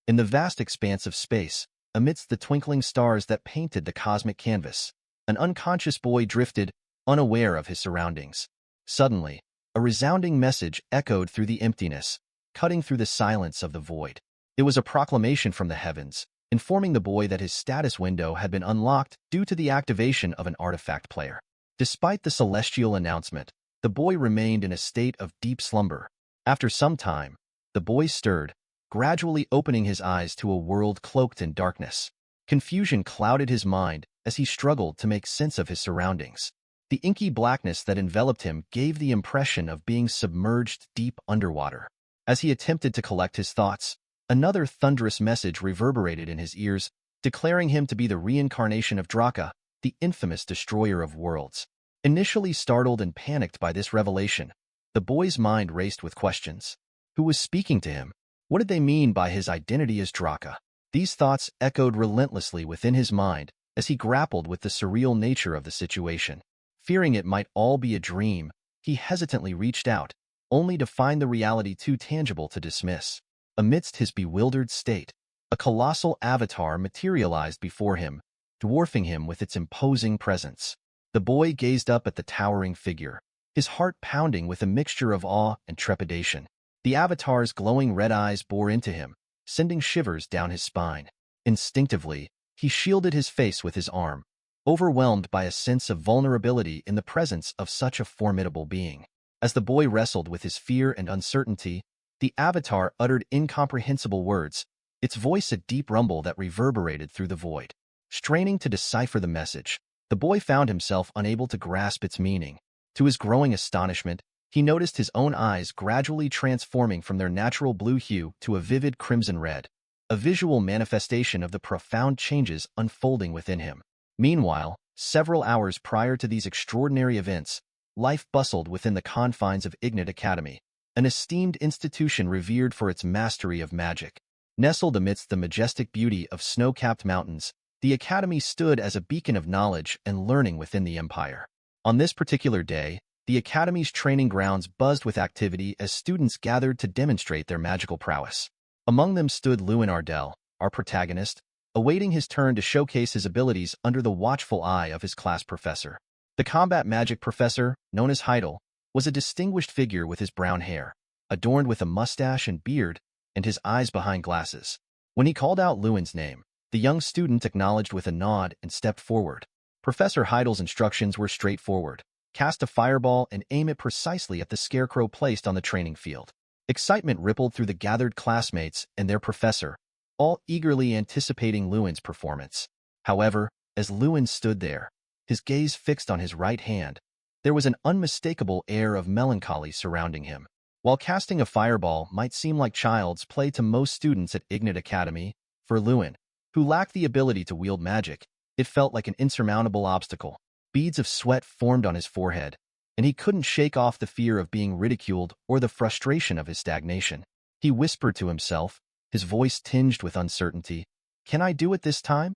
In the vast expanse of space, amidst the twinkling stars that painted the cosmic canvas, an unconscious boy drifted, unaware of his surroundings. Suddenly, a resounding message echoed through the emptiness, cutting through the silence of the void. It was a proclamation from the heavens, informing the boy that his status window had been unlocked due to the activation of an artifact player. Despite the celestial announcement, the boy remained in a state of deep slumber. After some time, the boy stirred, gradually opening his eyes to a world cloaked in darkness. Confusion clouded his mind as he struggled to make sense of his surroundings. The inky blackness that enveloped him gave the impression of being submerged deep underwater. As he attempted to collect his thoughts, another thunderous message reverberated in his ears, declaring him to be the reincarnation of Draka, the infamous destroyer of worlds. Initially startled and panicked by this revelation, the boy's mind raced with questions. Who was speaking to him? What did they mean by his identity as Draka? These thoughts echoed relentlessly within his mind as he grappled with the surreal nature of the situation. Fearing it might all be a dream, he hesitantly reached out, only to find the reality too tangible to dismiss. Amidst his bewildered state, a colossal avatar materialized before him, dwarfing him with its imposing presence. The boy gazed up at the towering figure, his heart pounding with a mixture of awe and trepidation. The avatar's glowing red eyes bore into him, sending shivers down his spine. Instinctively, he shielded his face with his arm, overwhelmed by a sense of vulnerability in the presence of such a formidable being. As the boy wrestled with his fear and uncertainty, the avatar uttered incomprehensible words, its voice a deep rumble that reverberated through the void. Straining to decipher the message, the boy found himself unable to grasp its meaning. To his growing astonishment, he noticed his own eyes gradually transforming from their natural blue hue to a vivid crimson red, a visual manifestation of the profound changes unfolding within him. Meanwhile, several hours prior to these extraordinary events, life bustled within the confines of Ignite Academy, an esteemed institution revered for its mastery of magic. Nestled amidst the majestic beauty of snow-capped mountains, the academy stood as a beacon of knowledge and learning within the empire. On this particular day, the academy's training grounds buzzed with activity as students gathered to demonstrate their magical prowess. Among them stood Lewin Ardell, our protagonist, awaiting his turn to showcase his abilities under the watchful eye of his class professor. The combat magic professor, known as Heidel, was a distinguished figure with his brown hair, adorned with a mustache and beard, and his eyes behind glasses. When he called out Lewin's name, the young student acknowledged with a nod and stepped forward. Professor Heidel's instructions were straightforward. Cast a fireball and aim it precisely at the scarecrow placed on the training field. Excitement rippled through the gathered classmates and their professor, all eagerly anticipating Lewin's performance. However, as Lewin stood there, his gaze fixed on his right hand, there was an unmistakable air of melancholy surrounding him. While casting a fireball might seem like child's play to most students at Ignite Academy, for Lewin, who lacked the ability to wield magic, it felt like an insurmountable obstacle. Beads of sweat formed on his forehead, and he couldn't shake off the fear of being ridiculed or the frustration of his stagnation. He whispered to himself, his voice tinged with uncertainty, "Can I do it this time?"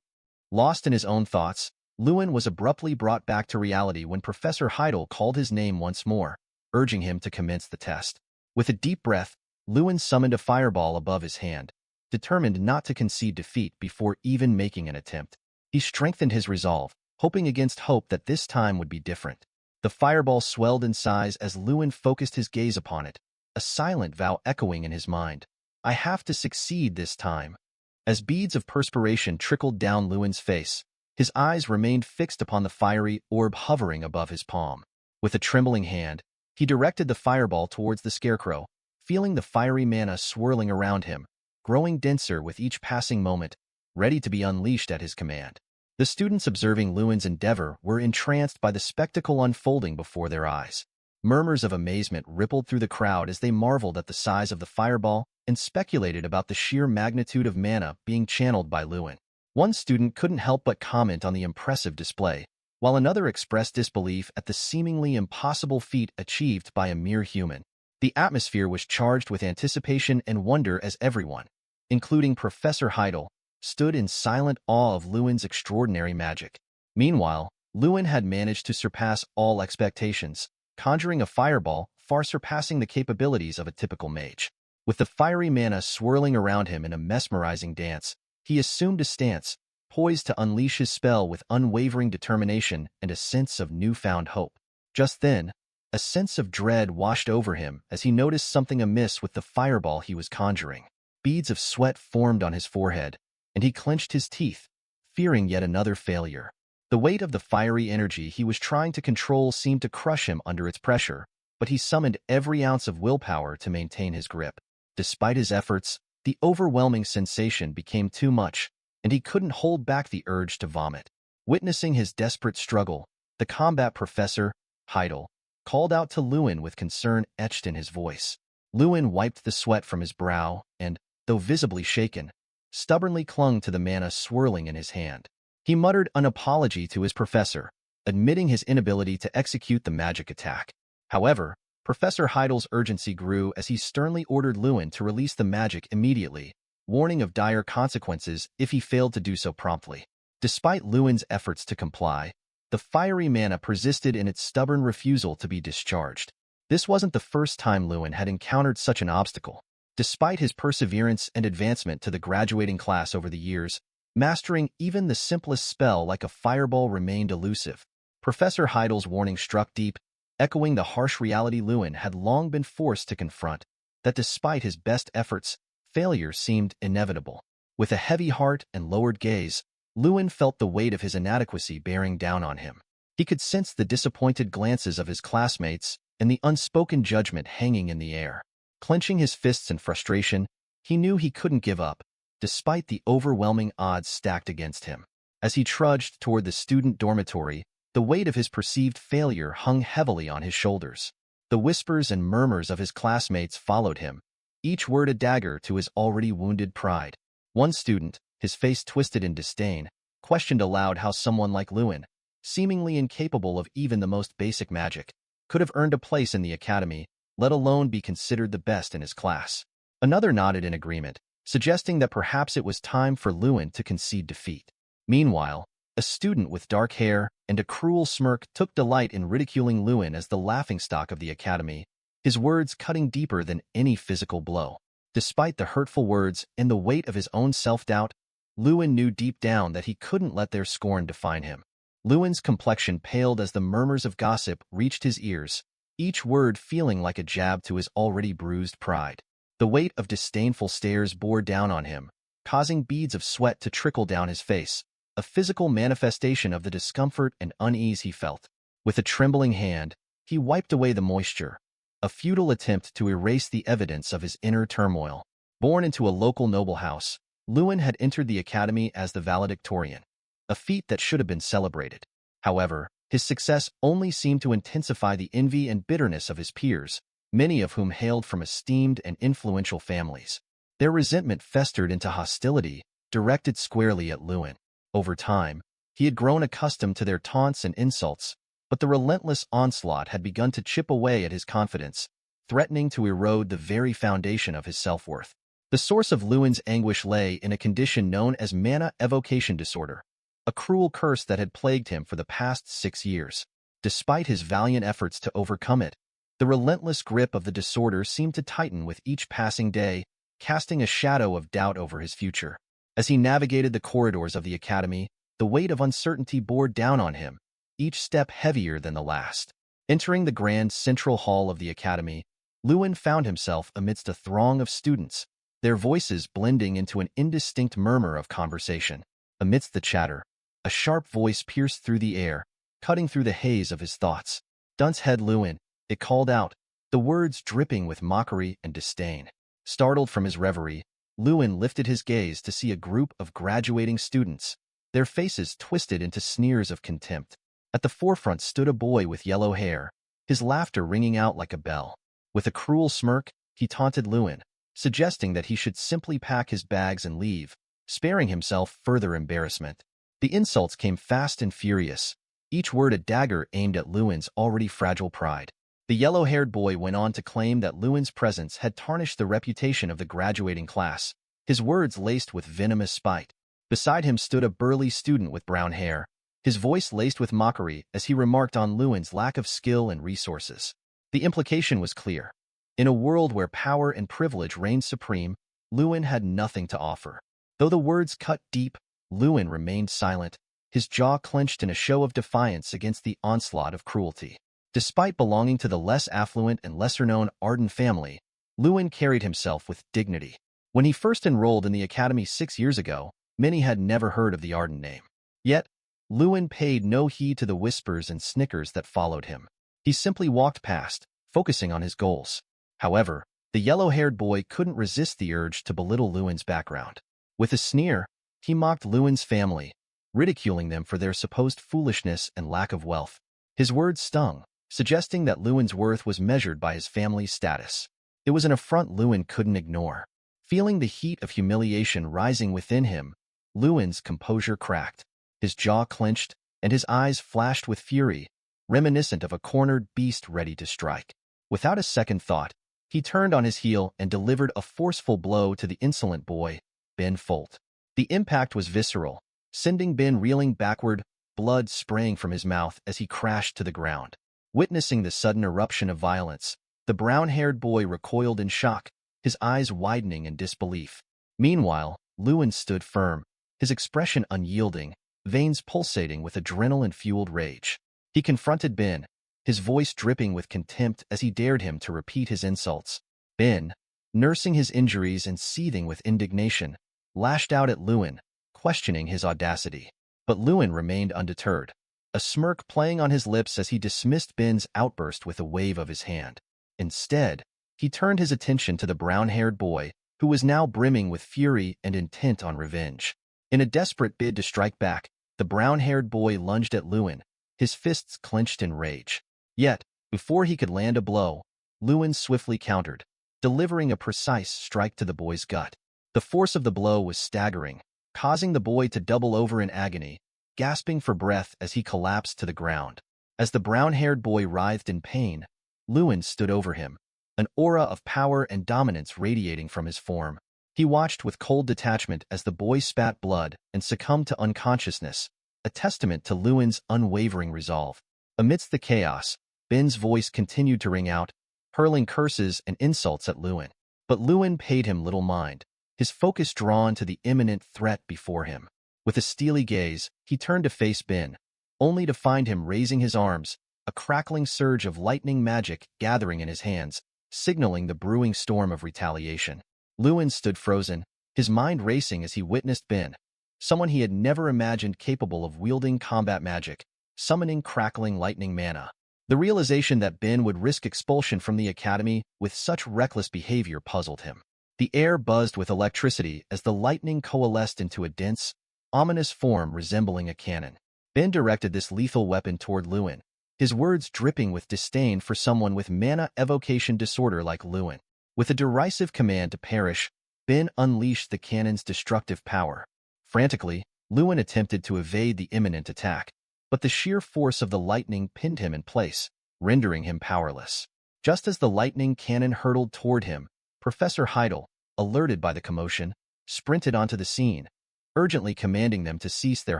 Lost in his own thoughts, Lewin was abruptly brought back to reality when Professor Heidel called his name once more, urging him to commence the test. With a deep breath, Lewin summoned a fireball above his hand, determined not to concede defeat before even making an attempt. He strengthened his resolve, hoping against hope that this time would be different. The fireball swelled in size as Lewin focused his gaze upon it, a silent vow echoing in his mind. "I have to succeed this time." As beads of perspiration trickled down Lewin's face, his eyes remained fixed upon the fiery orb hovering above his palm. With a trembling hand, he directed the fireball towards the scarecrow, feeling the fiery mana swirling around him, growing denser with each passing moment, ready to be unleashed at his command. The students observing Lewin's endeavor were entranced by the spectacle unfolding before their eyes. Murmurs of amazement rippled through the crowd as they marveled at the size of the fireball and speculated about the sheer magnitude of mana being channeled by Lewin. One student couldn't help but comment on the impressive display, while another expressed disbelief at the seemingly impossible feat achieved by a mere human. The atmosphere was charged with anticipation and wonder as everyone, including Professor Heidel, stood in silent awe of Lewin's extraordinary magic. Meanwhile, Lewin had managed to surpass all expectations, conjuring a fireball far surpassing the capabilities of a typical mage. With the fiery mana swirling around him in a mesmerizing dance, he assumed a stance, poised to unleash his spell with unwavering determination and a sense of newfound hope. Just then, a sense of dread washed over him as he noticed something amiss with the fireball he was conjuring. Beads of sweat formed on his forehead, and he clenched his teeth, fearing yet another failure. The weight of the fiery energy he was trying to control seemed to crush him under its pressure, but he summoned every ounce of willpower to maintain his grip. Despite his efforts, the overwhelming sensation became too much, and he couldn't hold back the urge to vomit. Witnessing his desperate struggle, the combat professor, Heidel, called out to Lewin with concern etched in his voice. Lewin wiped the sweat from his brow and, though visibly shaken, stubbornly clung to the mana swirling in his hand. He muttered an apology to his professor, admitting his inability to execute the magic attack. However, Professor Heidel's urgency grew as he sternly ordered Lewin to release the magic immediately, warning of dire consequences if he failed to do so promptly. Despite Lewin's efforts to comply, the fiery mana persisted in its stubborn refusal to be discharged. This wasn't the first time Lewin had encountered such an obstacle. Despite his perseverance and advancement to the graduating class over the years, mastering even the simplest spell like a fireball remained elusive. Professor Heidel's warning struck deep, echoing the harsh reality Lewin had long been forced to confront, that despite his best efforts, failure seemed inevitable. With a heavy heart and lowered gaze, Lewin felt the weight of his inadequacy bearing down on him. He could sense the disappointed glances of his classmates and the unspoken judgment hanging in the air. Clenching his fists in frustration, he knew he couldn't give up, despite the overwhelming odds stacked against him. As he trudged toward the student dormitory, the weight of his perceived failure hung heavily on his shoulders. The whispers and murmurs of his classmates followed him, each word a dagger to his already wounded pride. One student, his face twisted in disdain, questioned aloud how someone like Lewin, seemingly incapable of even the most basic magic, could have earned a place in the academy, let alone be considered the best in his class. Another nodded in agreement, suggesting that perhaps it was time for Lewin to concede defeat. Meanwhile, a student with dark hair and a cruel smirk took delight in ridiculing Lewin as the laughingstock of the academy, his words cutting deeper than any physical blow. Despite the hurtful words and the weight of his own self-doubt, Lewin knew deep down that he couldn't let their scorn define him. Lewin's complexion paled as the murmurs of gossip reached his ears, each word feeling like a jab to his already bruised pride. The weight of disdainful stares bore down on him, causing beads of sweat to trickle down his face, a physical manifestation of the discomfort and unease he felt. With a trembling hand, he wiped away the moisture, a futile attempt to erase the evidence of his inner turmoil. Born into a local noble house, Lewin had entered the academy as the valedictorian, a feat that should have been celebrated. However, his success only seemed to intensify the envy and bitterness of his peers, many of whom hailed from esteemed and influential families. Their resentment festered into hostility, directed squarely at Lewin. Over time, he had grown accustomed to their taunts and insults, but the relentless onslaught had begun to chip away at his confidence, threatening to erode the very foundation of his self-worth. The source of Lewin's anguish lay in a condition known as mana evocation disorder, a cruel curse that had plagued him for the past 6 years. Despite his valiant efforts to overcome it, the relentless grip of the disorder seemed to tighten with each passing day, casting a shadow of doubt over his future. As he navigated the corridors of the academy, the weight of uncertainty bore down on him, each step heavier than the last. Entering the grand central hall of the academy, Lewin found himself amidst a throng of students, their voices blending into an indistinct murmur of conversation. Amidst the chatter, a sharp voice pierced through the air, cutting through the haze of his thoughts. "Dunce head Lewin," it called out, the words dripping with mockery and disdain. Startled from his reverie, Lewin lifted his gaze to see a group of graduating students, their faces twisted into sneers of contempt. At the forefront stood a boy with yellow hair, his laughter ringing out like a bell. With a cruel smirk, he taunted Lewin, suggesting that he should simply pack his bags and leave, sparing himself further embarrassment. The insults came fast and furious, each word a dagger aimed at Lewin's already fragile pride. The yellow-haired boy went on to claim that Lewin's presence had tarnished the reputation of the graduating class, his words laced with venomous spite. Beside him stood a burly student with brown hair, his voice laced with mockery as he remarked on Lewin's lack of skill and resources. The implication was clear. In a world where power and privilege reigned supreme, Lewin had nothing to offer. Though the words cut deep, Lewin remained silent, his jaw clenched in a show of defiance against the onslaught of cruelty. Despite belonging to the less affluent and lesser-known Arden family, Lewin carried himself with dignity. When he first enrolled in the academy 6 years ago, many had never heard of the Arden name. Yet, Lewin paid no heed to the whispers and snickers that followed him. He simply walked past, focusing on his goals. However, the yellow-haired boy couldn't resist the urge to belittle Lewin's background. With a sneer, he mocked Lewin's family, ridiculing them for their supposed foolishness and lack of wealth. His words stung, suggesting that Lewin's worth was measured by his family's status. It was an affront Lewin couldn't ignore. Feeling the heat of humiliation rising within him, Lewin's composure cracked. His jaw clenched, and his eyes flashed with fury, reminiscent of a cornered beast ready to strike. Without a second thought, he turned on his heel and delivered a forceful blow to the insolent boy, Ben Folt. The impact was visceral, sending Ben reeling backward, blood spraying from his mouth as he crashed to the ground. Witnessing the sudden eruption of violence, the brown-haired boy recoiled in shock, his eyes widening in disbelief. Meanwhile, Lewin stood firm, his expression unyielding, veins pulsating with adrenaline-fueled rage. He confronted Ben, his voice dripping with contempt as he dared him to repeat his insults. Ben, nursing his injuries and seething with indignation, lashed out at Lewin, questioning his audacity. But Lewin remained undeterred, a smirk playing on his lips as he dismissed Ben's outburst with a wave of his hand. Instead, he turned his attention to the brown-haired boy, who was now brimming with fury and intent on revenge. In a desperate bid to strike back, the brown-haired boy lunged at Lewin, his fists clenched in rage. Yet, before he could land a blow, Lewin swiftly countered, delivering a precise strike to the boy's gut. The force of the blow was staggering, causing the boy to double over in agony, gasping for breath as he collapsed to the ground. As the brown-haired boy writhed in pain, Lewin stood over him, an aura of power and dominance radiating from his form. He watched with cold detachment as the boy spat blood and succumbed to unconsciousness, a testament to Lewin's unwavering resolve. Amidst the chaos, Ben's voice continued to ring out, hurling curses and insults at Lewin. But Lewin paid him little mind, his focus drawn to the imminent threat before him. With a steely gaze, he turned to face Ben, only to find him raising his arms, a crackling surge of lightning magic gathering in his hands, signaling the brewing storm of retaliation. Lewin stood frozen, his mind racing as he witnessed Ben, someone he had never imagined capable of wielding combat magic, summoning crackling lightning mana. The realization that Ben would risk expulsion from the academy with such reckless behavior puzzled him. The air buzzed with electricity as the lightning coalesced into a dense, ominous form resembling a cannon. Ben directed this lethal weapon toward Lewin, his words dripping with disdain for someone with mana evocation disorder like Lewin. With a derisive command to perish, Ben unleashed the cannon's destructive power. Frantically, Lewin attempted to evade the imminent attack, but the sheer force of the lightning pinned him in place, rendering him powerless. Just as the lightning cannon hurtled toward him, Professor Heidel, alerted by the commotion, sprinted onto the scene, urgently commanding them to cease their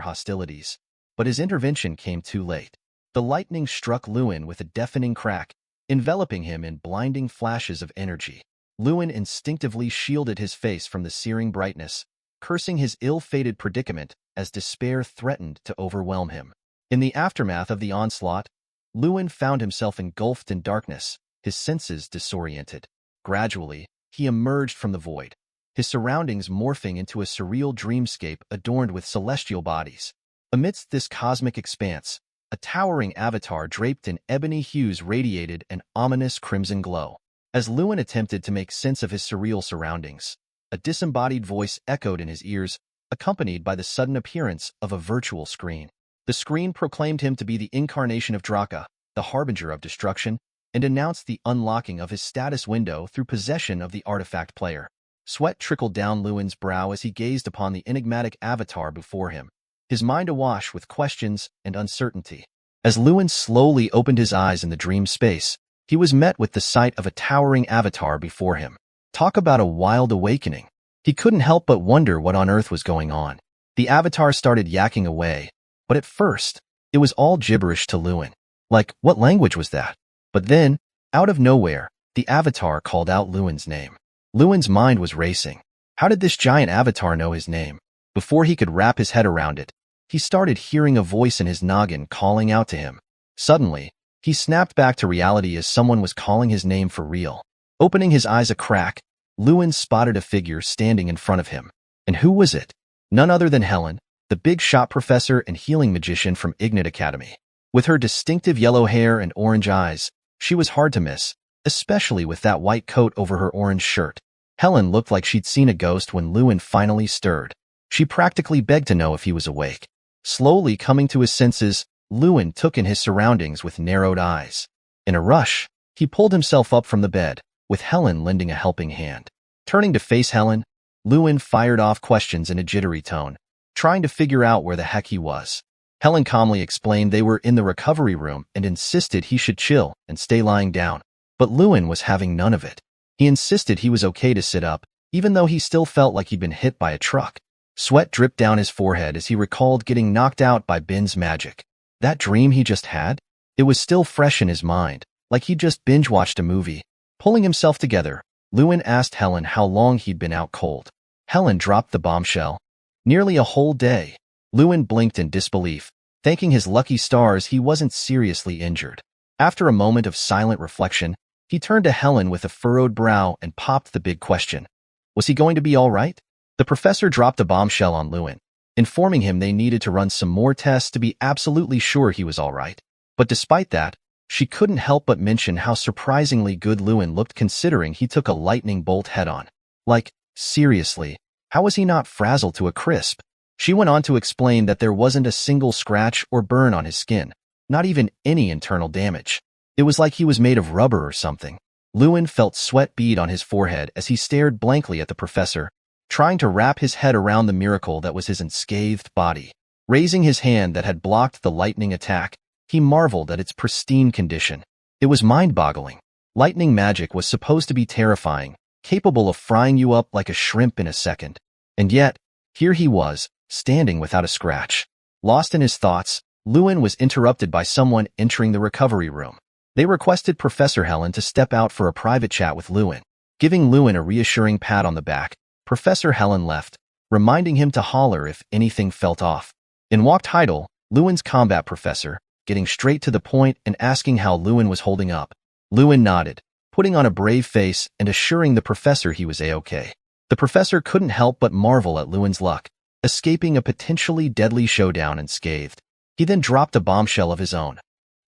hostilities. But his intervention came too late. The lightning struck Lewin with a deafening crack, enveloping him in blinding flashes of energy. Lewin instinctively shielded his face from the searing brightness, cursing his ill-fated predicament as despair threatened to overwhelm him. In the aftermath of the onslaught, Lewin found himself engulfed in darkness, his senses disoriented. Gradually, he emerged from the void, his surroundings morphing into a surreal dreamscape adorned with celestial bodies. Amidst this cosmic expanse, a towering avatar draped in ebony hues radiated an ominous crimson glow. As Lewin attempted to make sense of his surreal surroundings, a disembodied voice echoed in his ears, accompanied by the sudden appearance of a virtual screen. The screen proclaimed him to be the incarnation of Draka, the harbinger of destruction, and announced the unlocking of his status window through possession of the artifact player. Sweat trickled down Lewin's brow as he gazed upon the enigmatic avatar before him, his mind awash with questions and uncertainty. As Lewin slowly opened his eyes in the dream space, he was met with the sight of a towering avatar before him. Talk about a wild awakening. He couldn't help but wonder what on earth was going on. The avatar started yakking away, but at first, it was all gibberish to Lewin. Like, what language was that? But then, out of nowhere, the avatar called out Lewin's name. Lewin's mind was racing. How did this giant avatar know his name? Before he could wrap his head around it, he started hearing a voice in his noggin calling out to him. Suddenly, he snapped back to reality as someone was calling his name for real. Opening his eyes a crack, Lewin spotted a figure standing in front of him. And who was it? None other than Helen, the big shot professor and healing magician from Ignite Academy. With her distinctive yellow hair and orange eyes, she was hard to miss, especially with that white coat over her orange shirt. Helen looked like she'd seen a ghost when Lewin finally stirred. She practically begged to know if he was awake. Slowly coming to his senses, Lewin took in his surroundings with narrowed eyes. In a rush, he pulled himself up from the bed, with Helen lending a helping hand. Turning to face Helen, Lewin fired off questions in a jittery tone, trying to figure out where the heck he was. Helen calmly explained they were in the recovery room and insisted he should chill and stay lying down. But Lewin was having none of it. He insisted he was okay to sit up, even though he still felt like he'd been hit by a truck. Sweat dripped down his forehead as he recalled getting knocked out by Ben's magic. That dream he just had? It was still fresh in his mind, like he'd just binge-watched a movie. Pulling himself together, Lewin asked Helen how long he'd been out cold. Helen dropped the bombshell. Nearly a whole day. Lewin blinked in disbelief, thanking his lucky stars he wasn't seriously injured. After a moment of silent reflection, he turned to Helen with a furrowed brow and popped the big question. Was he going to be all right? The professor dropped a bombshell on Lewin, informing him they needed to run some more tests to be absolutely sure he was all right. But despite that, she couldn't help but mention how surprisingly good Lewin looked considering he took a lightning bolt head-on. Like, seriously, how was he not frazzled to a crisp? She went on to explain that there wasn't a single scratch or burn on his skin, not even any internal damage. It was like he was made of rubber or something. Lewin felt sweat bead on his forehead as he stared blankly at the professor, trying to wrap his head around the miracle that was his unscathed body. Raising his hand that had blocked the lightning attack, he marveled at its pristine condition. It was mind-boggling. Lightning magic was supposed to be terrifying, capable of frying you up like a shrimp in a second. And yet, here he was, standing without a scratch. Lost in his thoughts, Lewin was interrupted by someone entering the recovery room. They requested Professor Helen to step out for a private chat with Lewin. Giving Lewin a reassuring pat on the back, Professor Helen left, reminding him to holler if anything felt off. In walked Heidel, Lewin's combat professor, getting straight to the point and asking how Lewin was holding up. Lewin nodded, putting on a brave face and assuring the professor he was A-okay. The professor couldn't help but marvel at Lewin's luck, escaping a potentially deadly showdown unscathed. He then dropped a bombshell of his own.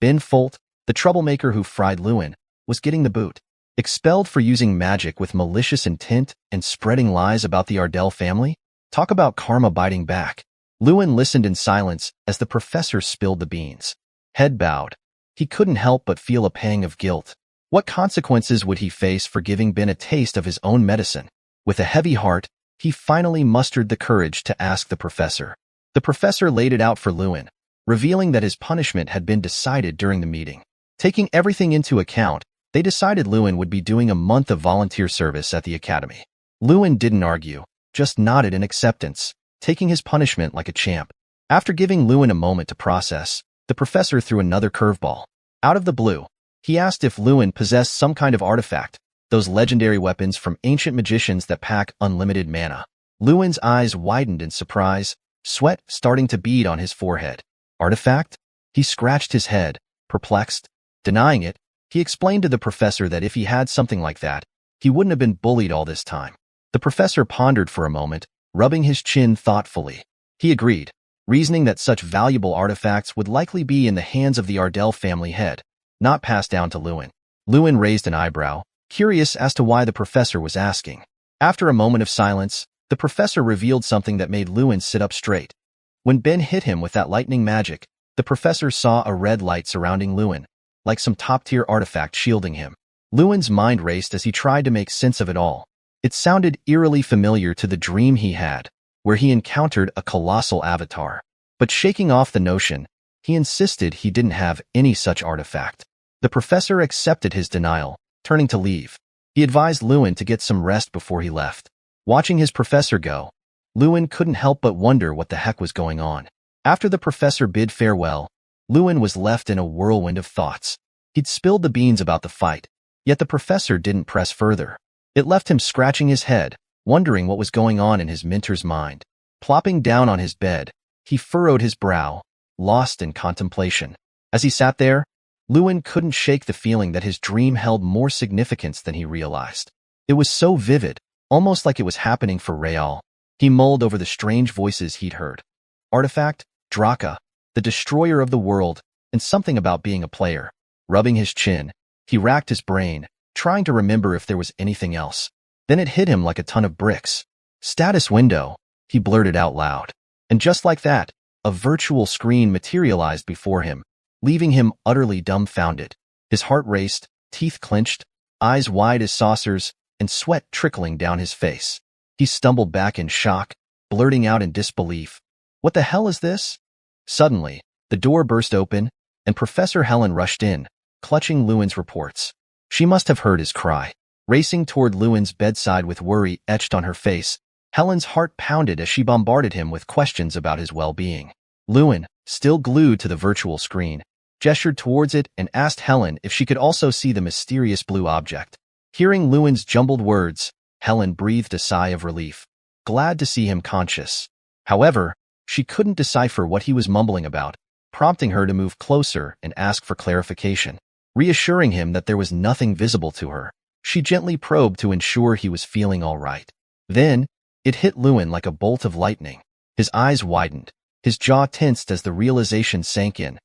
Ben Folt, the troublemaker who fried Lewin, was getting the boot. Expelled for using magic with malicious intent and spreading lies about the Ardell family? Talk about karma biting back. Lewin listened in silence as the professor spilled the beans. Head bowed. He couldn't help but feel a pang of guilt. What consequences would he face for giving Ben a taste of his own medicine? With a heavy heart, he finally mustered the courage to ask the professor. The professor laid it out for Lewin, revealing that his punishment had been decided during the meeting. Taking everything into account, they decided Lewin would be doing a month of volunteer service at the academy. Lewin didn't argue, just nodded in acceptance, taking his punishment like a champ. After giving Lewin a moment to process, the professor threw another curveball. Out of the blue, he asked if Lewin possessed some kind of artifact, those legendary weapons from ancient magicians that pack unlimited mana. Lewin's eyes widened in surprise, sweat starting to bead on his forehead. Artifact? He scratched his head, perplexed. Denying it, he explained to the professor that if he had something like that, he wouldn't have been bullied all this time. The professor pondered for a moment, rubbing his chin thoughtfully. He agreed, reasoning that such valuable artifacts would likely be in the hands of the Ardell family head, not passed down to Lewin. Lewin raised an eyebrow, curious as to why the professor was asking. After a moment of silence, the professor revealed something that made Lewin sit up straight. When Ben hit him with that lightning magic, the professor saw a red light surrounding Lewin, like some top-tier artifact shielding him. Lewin's mind raced as he tried to make sense of it all. It sounded eerily familiar to the dream he had, where he encountered a colossal avatar. But shaking off the notion, he insisted he didn't have any such artifact. The professor accepted his denial, turning to leave. He advised Lewin to get some rest before he left. Watching his professor go, Lewin couldn't help but wonder what the heck was going on. After the professor bid farewell, Lewin was left in a whirlwind of thoughts. He'd spilled the beans about the fight, Yet the professor didn't press further. It left him scratching his head, wondering what was going on in his mentor's mind. Plopping down on his bed, he furrowed his brow, lost in contemplation. As he sat there, Lewin couldn't shake the feeling that his dream held more significance than he realized. It was so vivid, almost like it was happening for real. He mulled over the strange voices he'd heard. Artifact, Draka, the destroyer of the world, and something about being a player. Rubbing his chin, he racked his brain, trying to remember if there was anything else. Then it hit him like a ton of bricks. Status window, he blurted out loud. And just like that, a virtual screen materialized before him, leaving him utterly dumbfounded. His heart raced, teeth clenched, eyes wide as saucers, and sweat trickling down his face. He stumbled back in shock, blurting out in disbelief, "What the hell is this?" Suddenly, the door burst open, and Professor Helen rushed in, clutching Lewin's reports. She must have heard his cry. Racing toward Lewin's bedside with worry etched on her face, Helen's heart pounded as she bombarded him with questions about his well-being. Lewin, still glued to the virtual screen, gestured towards it and asked Helen if she could also see the mysterious blue object. Hearing Lewin's jumbled words, Helen breathed a sigh of relief, glad to see him conscious. However, she couldn't decipher what he was mumbling about, prompting her to move closer and ask for clarification. Reassuring him that there was nothing visible to her, she gently probed to ensure he was feeling all right. Then, it hit Lewin like a bolt of lightning. His eyes widened, his jaw tensed as the realization sank in.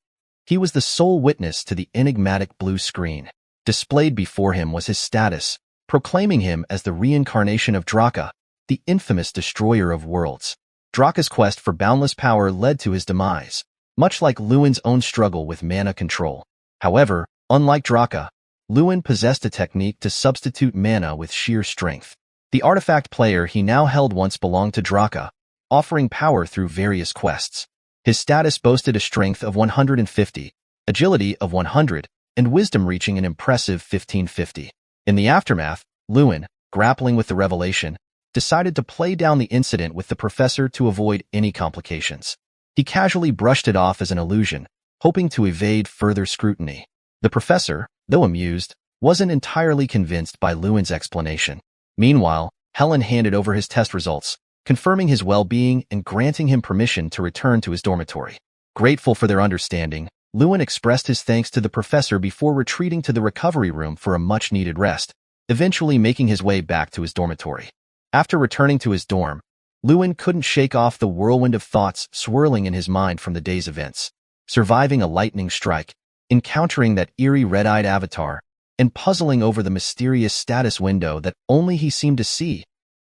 He was the sole witness to the enigmatic blue screen. Displayed before him was his status, proclaiming him as the reincarnation of Draka, the infamous destroyer of worlds. Draka's quest for boundless power led to his demise, much like Lewin's own struggle with mana control. However, unlike Draka, Lewin possessed a technique to substitute mana with sheer strength. The artifact player he now held once belonged to Draka, offering power through various quests. His status boasted a strength of 150, agility of 100, and wisdom reaching an impressive 1550. In the aftermath, Lewin, grappling with the revelation, decided to play down the incident with the professor to avoid any complications. He casually brushed it off as an illusion, hoping to evade further scrutiny. The professor, though amused, wasn't entirely convinced by Lewin's explanation. Meanwhile, Helen handed over his test results, confirming his well-being and granting him permission to return to his dormitory. Grateful for their understanding, Lewin expressed his thanks to the professor before retreating to the recovery room for a much-needed rest, eventually making his way back to his dormitory. After returning to his dorm, Lewin couldn't shake off the whirlwind of thoughts swirling in his mind from the day's events. Surviving a lightning strike, encountering that eerie red-eyed avatar, and puzzling over the mysterious status window that only he seemed to see.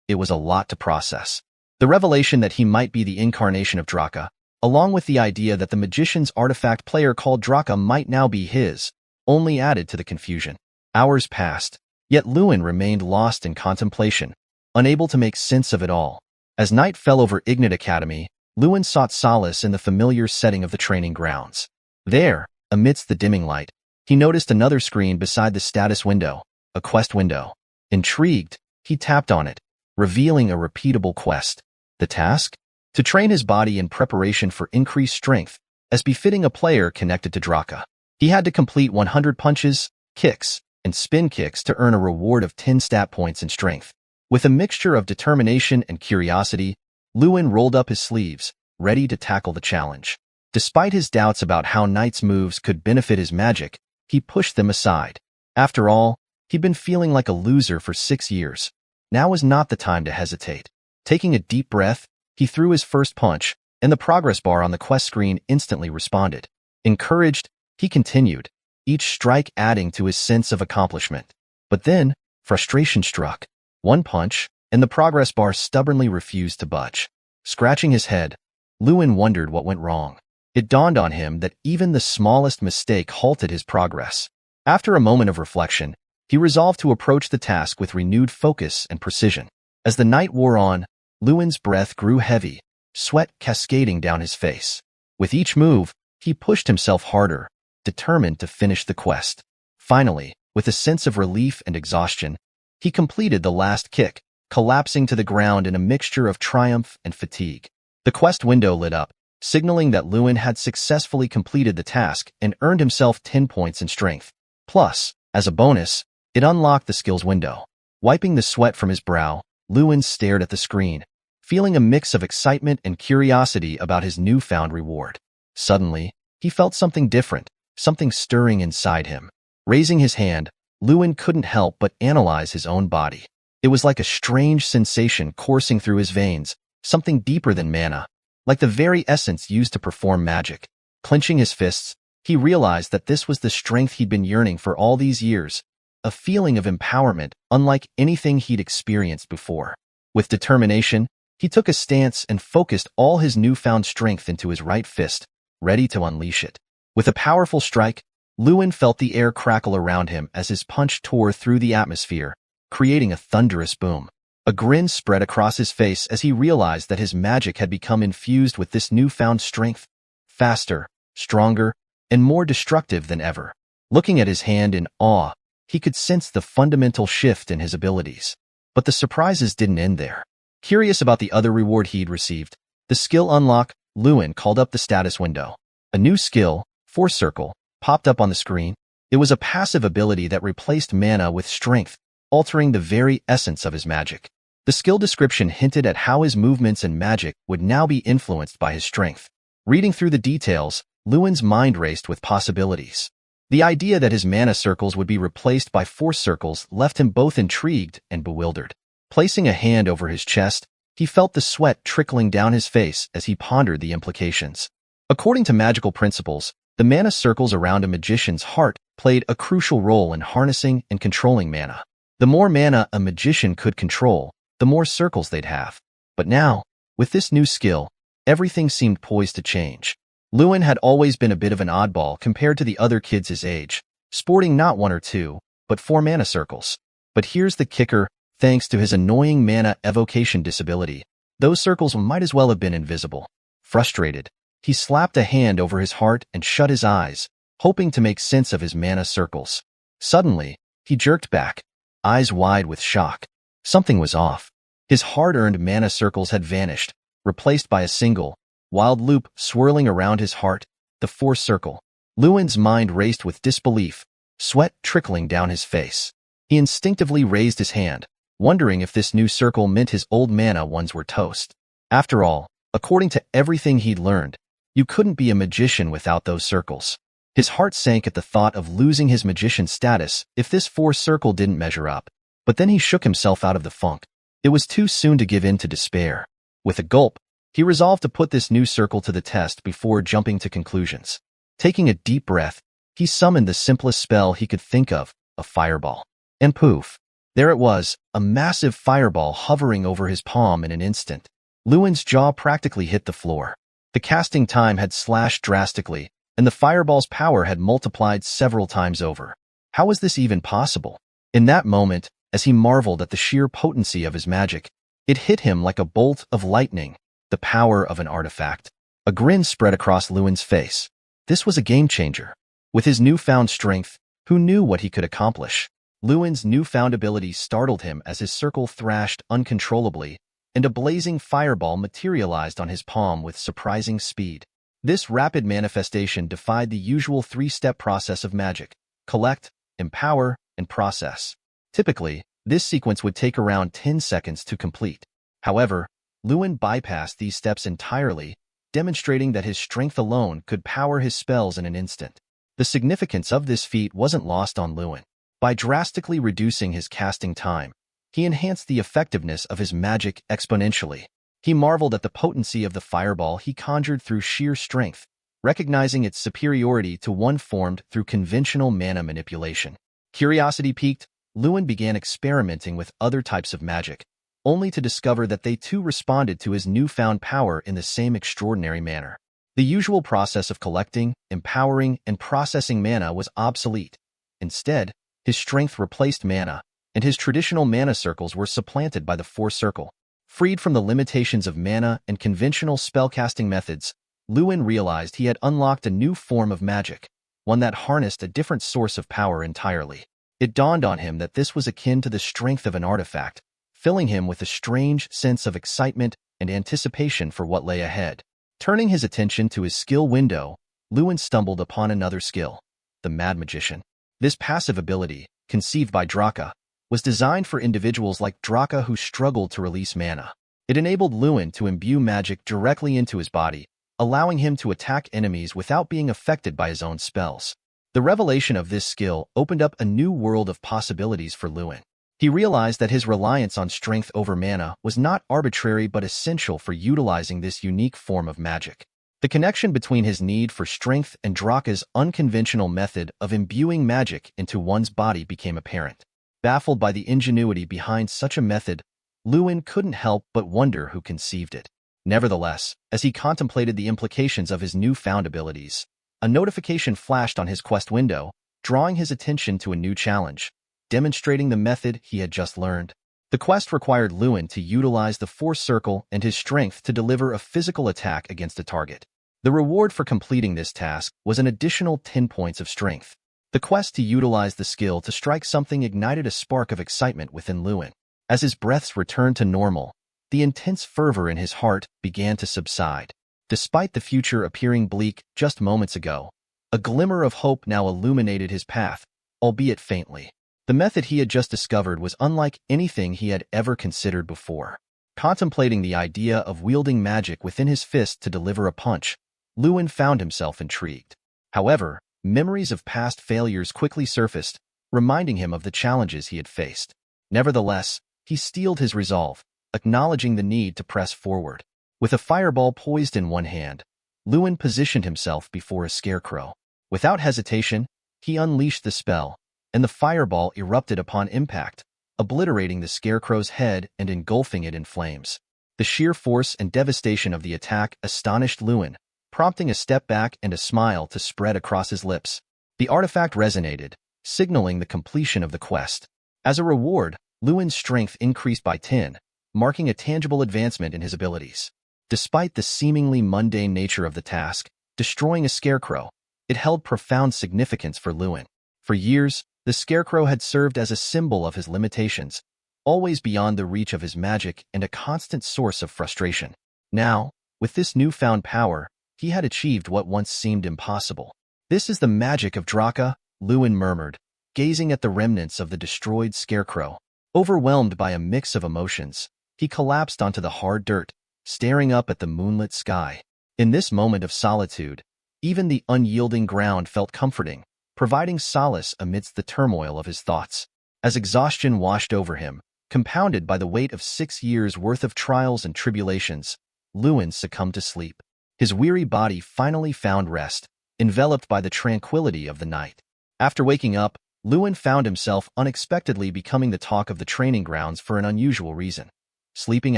It was a lot to process. The revelation that he might be the incarnation of Draka, along with the idea that the magician's artifact player called Draka might now be his, only added to the confusion. Hours passed, yet Lewin remained lost in contemplation, unable to make sense of it all. As night fell over Ignat Academy, Lewin sought solace in the familiar setting of the training grounds. There, amidst the dimming light, he noticed another screen beside the status window, a quest window. Intrigued, he tapped on it, revealing a repeatable quest. The task? To train his body in preparation for increased strength, as befitting a player connected to Draka. He had to complete 100 punches, kicks, and spin kicks to earn a reward of 10 stat points in strength. With a mixture of determination and curiosity, Lewin rolled up his sleeves, ready to tackle the challenge. Despite his doubts about how Knight's moves could benefit his magic, he pushed them aside. After all, he'd been feeling like a loser for 6 years. Now was not the time to hesitate. Taking a deep breath, he threw his first punch, and the progress bar on the quest screen instantly responded. Encouraged, he continued, each strike adding to his sense of accomplishment. But then, frustration struck. One punch, and the progress bar stubbornly refused to budge. Scratching his head, Lewin wondered what went wrong. It dawned on him that even the smallest mistake halted his progress. After a moment of reflection, he resolved to approach the task with renewed focus and precision. As the night wore on, Lewin's breath grew heavy, sweat cascading down his face. With each move, he pushed himself harder, determined to finish the quest. Finally, with a sense of relief and exhaustion, he completed the last kick, collapsing to the ground in a mixture of triumph and fatigue. The quest window lit up, signaling that Lewin had successfully completed the task and earned himself 10 points in strength. Plus, as a bonus, It unlocked the skills window. Wiping the sweat from his brow, Lewin stared at the screen, feeling a mix of excitement and curiosity about his newfound reward. Suddenly, he felt something different, something stirring inside him. Raising his hand, Lewin couldn't help but analyze his own body. It was like a strange sensation coursing through his veins, something deeper than mana, like the very essence used to perform magic. Clenching his fists, he realized that this was the strength he'd been yearning for all these years, a feeling of empowerment unlike anything he'd experienced before. With determination, he took a stance and focused all his newfound strength into his right fist, ready to unleash it. With a powerful strike, Lewin felt the air crackle around him as his punch tore through the atmosphere, creating a thunderous boom. A grin spread across his face as he realized that his magic had become infused with this newfound strength, faster, stronger, and more destructive than ever. Looking at his hand in awe, he could sense the fundamental shift in his abilities. But the surprises didn't end there. Curious about the other reward he'd received, the skill unlock, Lewin called up the status window. A new skill, Force Circle, popped up on the screen. It was a passive ability that replaced mana with strength, altering the very essence of his magic. The skill description hinted at how his movements and magic would now be influenced by his strength. Reading through the details, Lewin's mind raced with possibilities. The idea that his mana circles would be replaced by force circles left him both intrigued and bewildered. Placing a hand over his chest, he felt the sweat trickling down his face as he pondered the implications. According to magical principles, the mana circles around a magician's heart played a crucial role in harnessing and controlling mana. The more mana a magician could control, the more circles they'd have. But now, with this new skill, everything seemed poised to change. Lewin had always been a bit of an oddball compared to the other kids his age, sporting not one or two, but 4 mana circles. But here's the kicker, thanks to his annoying mana evocation disability, those circles might as well have been invisible. Frustrated, he slapped a hand over his heart and shut his eyes, hoping to make sense of his mana circles. Suddenly, he jerked back, eyes wide with shock. Something was off. His hard-earned mana circles had vanished, replaced by a single, wild loop swirling around his heart, the Force Circle. Lewin's mind raced with disbelief, sweat trickling down his face. He instinctively raised his hand, wondering if this new circle meant his old mana ones were toast. After all, according to everything he'd learned, you couldn't be a magician without those circles. His heart sank at the thought of losing his magician status if this Force Circle didn't measure up. But then he shook himself out of the funk. It was too soon to give in to despair. With a gulp, he resolved to put this new circle to the test before jumping to conclusions. Taking a deep breath, he summoned the simplest spell he could think of, a fireball. And poof! There it was, a massive fireball hovering over his palm in an instant. Lewin's jaw practically hit the floor. The casting time had slashed drastically, and the fireball's power had multiplied several times over. How was this even possible? In that moment, as he marveled at the sheer potency of his magic, it hit him like a bolt of lightning, the power of an artifact. A grin spread across Lewin's face. This was a game-changer. With his newfound strength, who knew what he could accomplish? Lewin's newfound ability startled him as his circle thrashed uncontrollably, and a blazing fireball materialized on his palm with surprising speed. This rapid manifestation defied the usual 3-step process of magic: collect, empower, and process. Typically, this sequence would take around 10 seconds to complete. However, Lewin bypassed these steps entirely, demonstrating that his strength alone could power his spells in an instant. The significance of this feat wasn't lost on Lewin. By drastically reducing his casting time, he enhanced the effectiveness of his magic exponentially. He marveled at the potency of the fireball he conjured through sheer strength, recognizing its superiority to one formed through conventional mana manipulation. Curiosity piqued, Lewin began experimenting with other types of magic, only to discover that they too responded to his newfound power in the same extraordinary manner. The usual process of collecting, empowering, and processing mana was obsolete. Instead, his strength replaced mana, and his traditional mana circles were supplanted by the Force Circle. Freed from the limitations of mana and conventional spellcasting methods, Lewin realized he had unlocked a new form of magic, one that harnessed a different source of power entirely. It dawned on him that this was akin to the strength of an artifact, filling him with a strange sense of excitement and anticipation for what lay ahead. Turning his attention to his skill window, Lewin stumbled upon another skill, the Mad Magician. This passive ability, conceived by Draka, was designed for individuals like Draka who struggled to release mana. It enabled Lewin to imbue magic directly into his body, allowing him to attack enemies without being affected by his own spells. The revelation of this skill opened up a new world of possibilities for Lewin. He realized that his reliance on strength over mana was not arbitrary but essential for utilizing this unique form of magic. The connection between his need for strength and Draka's unconventional method of imbuing magic into one's body became apparent. Baffled by the ingenuity behind such a method, Lewin couldn't help but wonder who conceived it. Nevertheless, as he contemplated the implications of his newfound abilities, a notification flashed on his quest window, drawing his attention to a new challenge, demonstrating the method he had just learned. The quest required Lewin to utilize the Force Circle and his strength to deliver a physical attack against a target. The reward for completing this task was an additional 10 points of strength. The quest to utilize the skill to strike something ignited a spark of excitement within Lewin. As his breaths returned to normal, the intense fervor in his heart began to subside. Despite the future appearing bleak just moments ago, a glimmer of hope now illuminated his path, albeit faintly. The method he had just discovered was unlike anything he had ever considered before. Contemplating the idea of wielding magic within his fist to deliver a punch, Lewin found himself intrigued. However, memories of past failures quickly surfaced, reminding him of the challenges he had faced. Nevertheless, he steeled his resolve, acknowledging the need to press forward. With a fireball poised in one hand, Lewin positioned himself before a scarecrow. Without hesitation, he unleashed the spell, and the fireball erupted upon impact, obliterating the scarecrow's head and engulfing it in flames. The sheer force and devastation of the attack astonished Lewin, prompting a step back and a smile to spread across his lips. The artifact resonated, signaling the completion of the quest. As a reward, Lewin's strength increased by 10, marking a tangible advancement in his abilities. Despite the seemingly mundane nature of the task, destroying a scarecrow, it held profound significance for Lewin. For years, the scarecrow had served as a symbol of his limitations, always beyond the reach of his magic and a constant source of frustration. Now, with this newfound power, he had achieved what once seemed impossible. "This is the magic of Draka," Lewin murmured, gazing at the remnants of the destroyed scarecrow. Overwhelmed by a mix of emotions, he collapsed onto the hard dirt, staring up at the moonlit sky. In this moment of solitude, even the unyielding ground felt comforting, providing solace amidst the turmoil of his thoughts. As exhaustion washed over him, compounded by the weight of 6 years' worth of trials and tribulations, Lewin succumbed to sleep. His weary body finally found rest, enveloped by the tranquility of the night. After waking up, Lewin found himself unexpectedly becoming the talk of the training grounds for an unusual reason: sleeping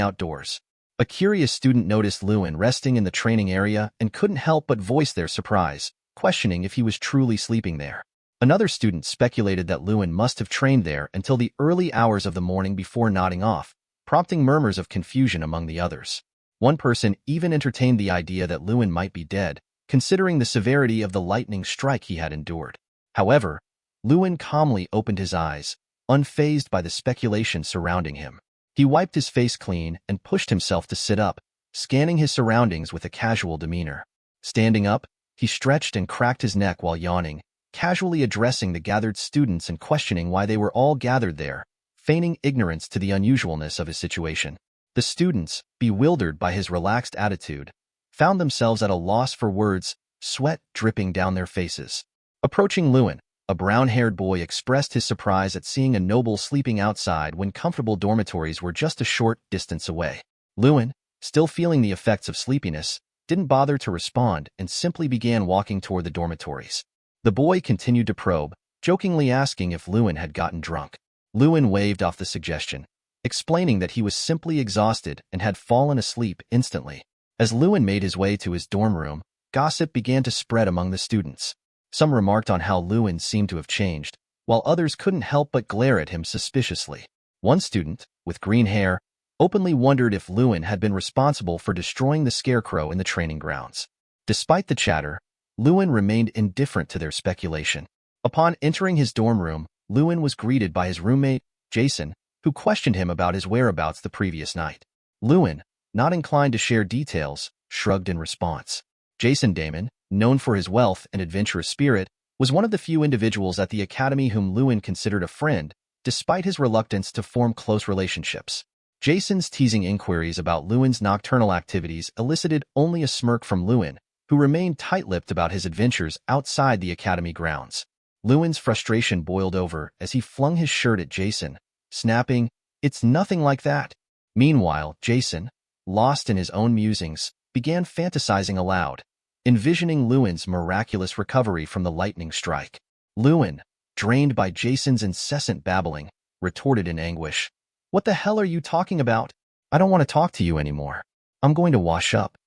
outdoors. A curious student noticed Lewin resting in the training area and couldn't help but voice their surprise, questioning if he was truly sleeping there. Another student speculated that Lewin must have trained there until the early hours of the morning before nodding off, prompting murmurs of confusion among the others. One person even entertained the idea that Lewin might be dead, considering the severity of the lightning strike he had endured. However, Lewin calmly opened his eyes, unfazed by the speculation surrounding him. He wiped his face clean and pushed himself to sit up, scanning his surroundings with a casual demeanor. Standing up, he stretched and cracked his neck while yawning, casually addressing the gathered students and questioning why they were all gathered there, feigning ignorance to the unusualness of his situation. The students, bewildered by his relaxed attitude, found themselves at a loss for words, sweat dripping down their faces. Approaching Lewin, a brown-haired boy expressed his surprise at seeing a noble sleeping outside when comfortable dormitories were just a short distance away. Lewin, still feeling the effects of sleepiness, didn't bother to respond and simply began walking toward the dormitories. The boy continued to probe, jokingly asking if Lewin had gotten drunk. Lewin waved off the suggestion, explaining that he was simply exhausted and had fallen asleep instantly. As Lewin made his way to his dorm room, gossip began to spread among the students. Some remarked on how Lewin seemed to have changed, while others couldn't help but glare at him suspiciously. One student, with green hair, openly wondered if Lewin had been responsible for destroying the scarecrow in the training grounds. Despite the chatter, Lewin remained indifferent to their speculation. Upon entering his dorm room, Lewin was greeted by his roommate, Jason, who questioned him about his whereabouts the previous night. Lewin, not inclined to share details, shrugged in response. Jason Damon, known for his wealth and adventurous spirit, was one of the few individuals at the academy whom Lewin considered a friend, despite his reluctance to form close relationships. Jason's teasing inquiries about Lewin's nocturnal activities elicited only a smirk from Lewin, who remained tight-lipped about his adventures outside the academy grounds. Lewin's frustration boiled over as he flung his shirt at Jason, snapping, "It's nothing like that." Meanwhile, Jason, lost in his own musings, began fantasizing aloud, envisioning Lewin's miraculous recovery from the lightning strike. Lewin, drained by Jason's incessant babbling, retorted in anguish, "What the hell are you talking about? I don't want to talk to you anymore. I'm going to wash up."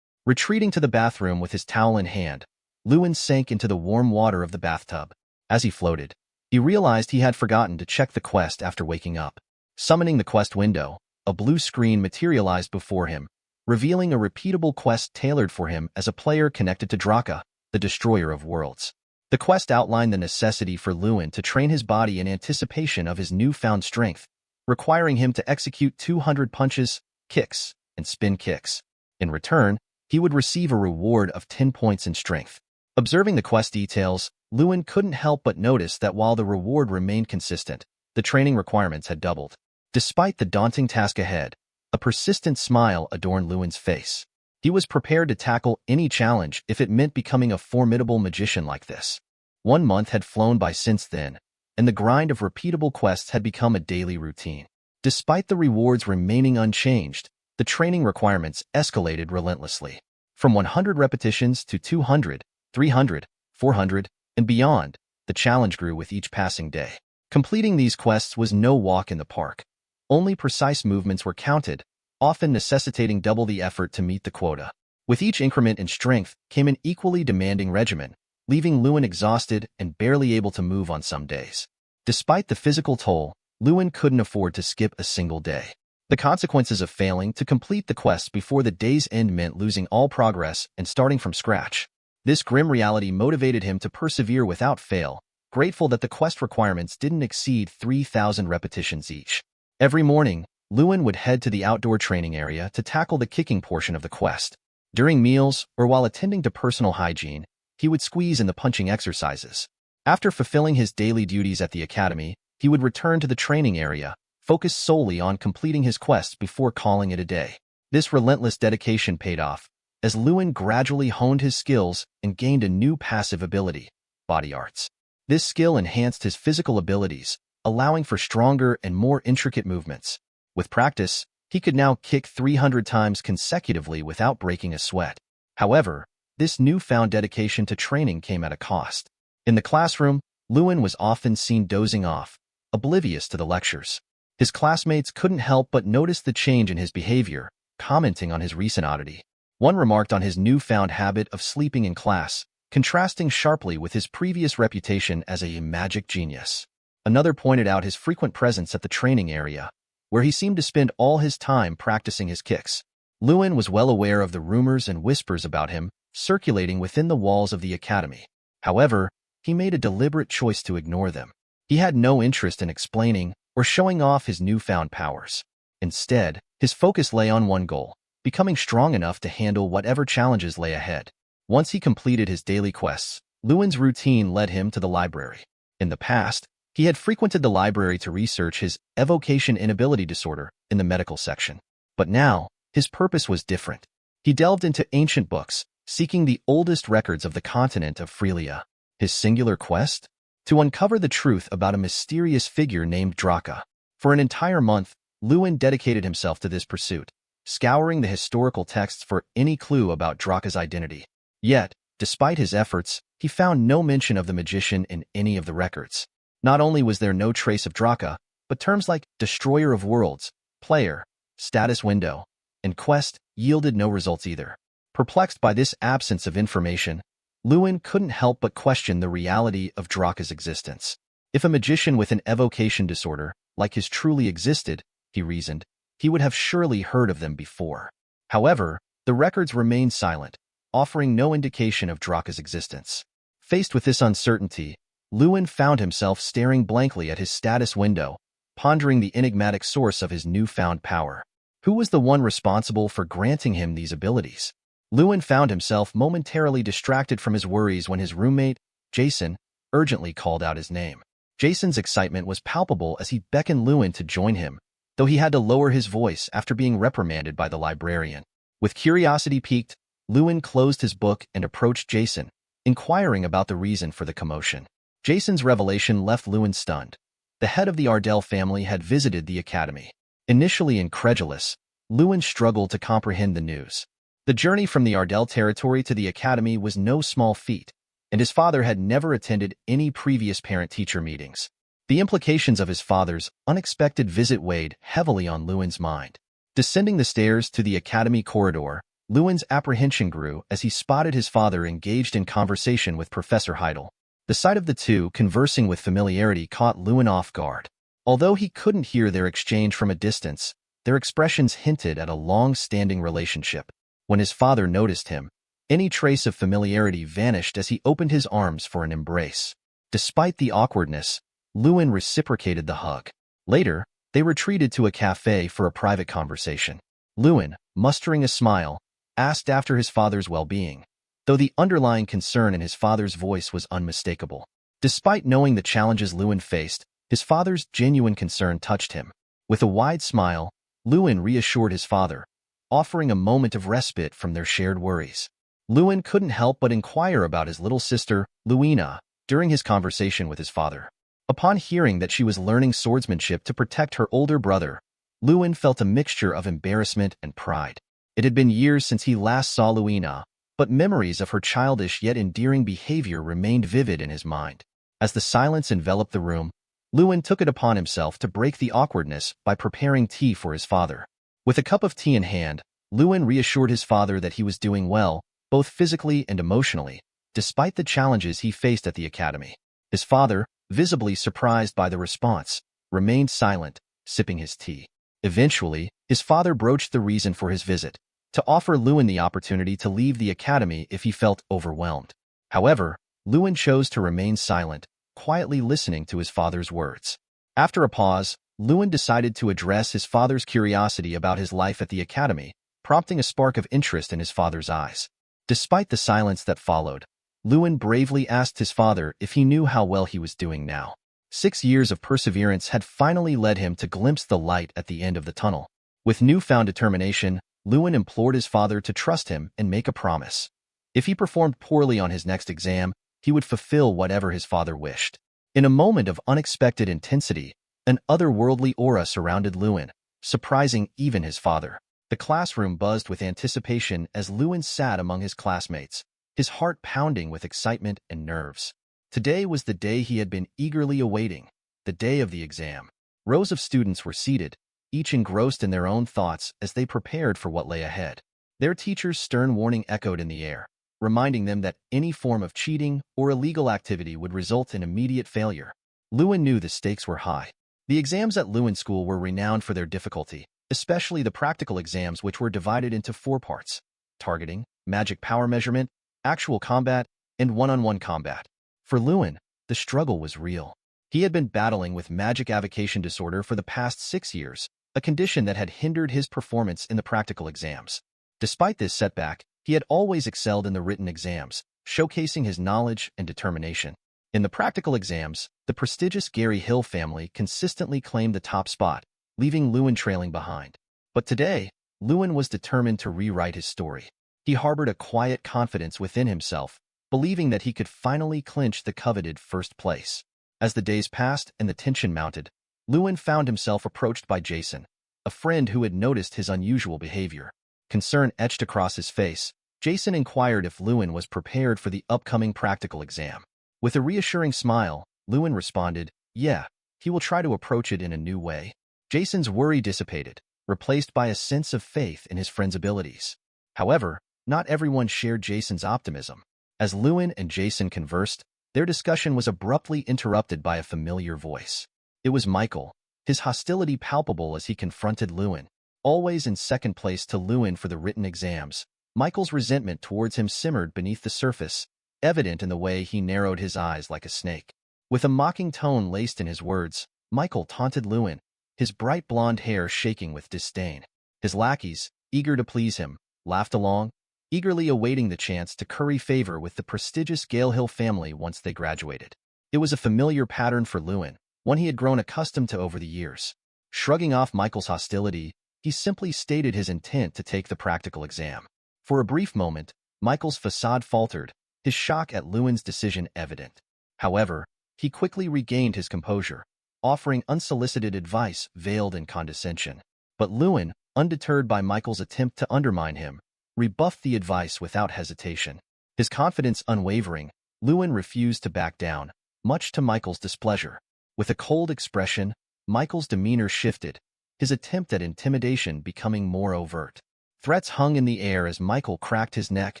Retreating to the bathroom with his towel in hand, Lewin sank into the warm water of the bathtub. As he floated, he realized he had forgotten to check the quest after waking up. Summoning the quest window, a blue screen materialized before him, revealing a repeatable quest tailored for him as a player connected to Draka, the destroyer of worlds. The quest outlined the necessity for Lewin to train his body in anticipation of his newfound strength, requiring him to execute 200 punches, kicks, and spin kicks. In return, he would receive a reward of 10 points in strength. Observing the quest details, Lewin couldn't help but notice that while the reward remained consistent, the training requirements had doubled. Despite the daunting task ahead, a persistent smile adorned Lewin's face. He was prepared to tackle any challenge if it meant becoming a formidable magician like this. 1 month had flown by since then, and the grind of repeatable quests had become a daily routine. Despite the rewards remaining unchanged, the training requirements escalated relentlessly. From 100 repetitions to 200, 300, 400, and beyond, the challenge grew with each passing day. Completing these quests was no walk in the park. Only precise movements were counted, often necessitating double the effort to meet the quota. With each increment in strength came an equally demanding regimen, leaving Lewin exhausted and barely able to move on some days. Despite the physical toll, Lewin couldn't afford to skip a single day. The consequences of failing to complete the quests before the day's end meant losing all progress and starting from scratch. This grim reality motivated him to persevere without fail, grateful that the quest requirements didn't exceed 3,000 repetitions each. Every morning, Lewin would head to the outdoor training area to tackle the kicking portion of the quest. During meals or while attending to personal hygiene, he would squeeze in the punching exercises. After fulfilling his daily duties at the academy, he would return to the training area, focused solely on completing his quests before calling it a day. This relentless dedication paid off, as Lewin gradually honed his skills and gained a new passive ability, body arts. This skill enhanced his physical abilities, allowing for stronger and more intricate movements. With practice, he could now kick 300 times consecutively without breaking a sweat. However, this newfound dedication to training came at a cost. In the classroom, Lewin was often seen dozing off, oblivious to the lectures. His classmates couldn't help but notice the change in his behavior, commenting on his recent oddity. One remarked on his newfound habit of sleeping in class, contrasting sharply with his previous reputation as a magic genius. Another pointed out his frequent presence at the training area, where he seemed to spend all his time practicing his kicks. Lewin was well aware of the rumors and whispers about him circulating within the walls of the academy. However, he made a deliberate choice to ignore them. He had no interest in explaining or showing off his newfound powers. Instead, his focus lay on one goal: becoming strong enough to handle whatever challenges lay ahead. Once he completed his daily quests, Lewin's routine led him to the library. In the past, he had frequented the library to research his evocation inability disorder in the medical section. But now, his purpose was different. He delved into ancient books, seeking the oldest records of the continent of Frelia. His singular quest? To uncover the truth about a mysterious figure named Draka. For an entire month, Lewin dedicated himself to this pursuit, scouring the historical texts for any clue about Draka's identity. Yet, despite his efforts, he found no mention of the magician in any of the records. Not only was there no trace of Draka, but terms like Destroyer of Worlds, Player, Status Window, and Quest yielded no results either. Perplexed by this absence of information, Lewin couldn't help but question the reality of Draka's existence. If a magician with an evocation disorder, like his truly existed, he reasoned, he would have surely heard of them before. However, the records remained silent, offering no indication of Draka's existence. Faced with this uncertainty, Lewin found himself staring blankly at his status window, pondering the enigmatic source of his newfound power. Who was the one responsible for granting him these abilities? Lewin found himself momentarily distracted from his worries when his roommate, Jason, urgently called out his name. Jason's excitement was palpable as he beckoned Lewin to join him, though he had to lower his voice after being reprimanded by the librarian. With curiosity piqued, Lewin closed his book and approached Jason, inquiring about the reason for the commotion. Jason's revelation left Lewin stunned. The head of the Ardell family had visited the academy. Initially incredulous, Lewin struggled to comprehend the news. The journey from the Ardell territory to the academy was no small feat, and his father had never attended any previous parent-teacher meetings. The implications of his father's unexpected visit weighed heavily on Lewin's mind. Descending the stairs to the academy corridor, Lewin's apprehension grew as he spotted his father engaged in conversation with Professor Heidel. The sight of the two conversing with familiarity caught Lewin off guard. Although he couldn't hear their exchange from a distance, their expressions hinted at a long-standing relationship. When his father noticed him, any trace of familiarity vanished as he opened his arms for an embrace. Despite the awkwardness, Lewin reciprocated the hug. Later, they retreated to a cafe for a private conversation. Lewin, mustering a smile, asked after his father's well-being, though the underlying concern in his father's voice was unmistakable. Despite knowing the challenges Lewin faced, his father's genuine concern touched him. With a wide smile, Lewin reassured his father, offering a moment of respite from their shared worries. Lewin couldn't help but inquire about his little sister, Luina, during his conversation with his father. Upon hearing that she was learning swordsmanship to protect her older brother, Lewin felt a mixture of embarrassment and pride. It had been years since he last saw Luina, but memories of her childish yet endearing behavior remained vivid in his mind. As the silence enveloped the room, Lewin took it upon himself to break the awkwardness by preparing tea for his father. With a cup of tea in hand, Lewin reassured his father that he was doing well, both physically and emotionally, despite the challenges he faced at the academy. His father, visibly surprised by the response, remained silent, sipping his tea. Eventually, his father broached the reason for his visit, to offer Lewin the opportunity to leave the academy if he felt overwhelmed. However, Lewin chose to remain silent, quietly listening to his father's words. After a pause, Lewin decided to address his father's curiosity about his life at the academy, prompting a spark of interest in his father's eyes. Despite the silence that followed, Lewin bravely asked his father if he knew how well he was doing now. 6 years of perseverance had finally led him to glimpse the light at the end of the tunnel. With newfound determination, Lewin implored his father to trust him and make a promise. If he performed poorly on his next exam, he would fulfill whatever his father wished. In a moment of unexpected intensity, an otherworldly aura surrounded Lewin, surprising even his father. The classroom buzzed with anticipation as Lewin sat among his classmates, his heart pounding with excitement and nerves. Today was the day he had been eagerly awaiting, the day of the exam. Rows of students were seated, each engrossed in their own thoughts as they prepared for what lay ahead. Their teacher's stern warning echoed in the air, reminding them that any form of cheating or illegal activity would result in immediate failure. Lewin knew the stakes were high. The exams at Lewin School were renowned for their difficulty, especially the practical exams, which were divided into 4 parts: targeting, magic power measurement, actual combat, and one-on-one combat. For Lewin, the struggle was real. He had been battling with magic avocation disorder for the past 6 years, a condition that had hindered his performance in the practical exams. Despite this setback, he had always excelled in the written exams, showcasing his knowledge and determination. In the practical exams, the prestigious Gary Hill family consistently claimed the top spot, leaving Lewin trailing behind. But today, Lewin was determined to rewrite his story. He harbored a quiet confidence within himself, believing that he could finally clinch the coveted first place. As the days passed and the tension mounted, Lewin found himself approached by Jason, a friend who had noticed his unusual behavior. Concern etched across his face, Jason inquired if Lewin was prepared for the upcoming practical exam. With a reassuring smile, Lewin responded, "Yeah, he will try to approach it in a new way." Jason's worry dissipated, replaced by a sense of faith in his friend's abilities. However, not everyone shared Jason's optimism. As Lewin and Jason conversed, their discussion was abruptly interrupted by a familiar voice. It was Michael, his hostility palpable as he confronted Lewin. Always in second place to Lewin for the written exams, Michael's resentment towards him simmered beneath the surface, evident in the way he narrowed his eyes like a snake. With a mocking tone laced in his words, Michael taunted Lewin, his bright blonde hair shaking with disdain. His lackeys, eager to please him, laughed along, eagerly awaiting the chance to curry favor with the prestigious Gale Hill family once they graduated. It was a familiar pattern for Lewin, one he had grown accustomed to over the years. Shrugging off Michael's hostility, he simply stated his intent to take the practical exam. For a brief moment, Michael's facade faltered, his shock at Lewin's decision evident. However, he quickly regained his composure, offering unsolicited advice veiled in condescension. But Lewin, undeterred by Michael's attempt to undermine him, rebuffed the advice without hesitation. His confidence unwavering, Lewin refused to back down, much to Michael's displeasure. With a cold expression, Michael's demeanor shifted, his attempt at intimidation becoming more overt. Threats hung in the air as Michael cracked his neck,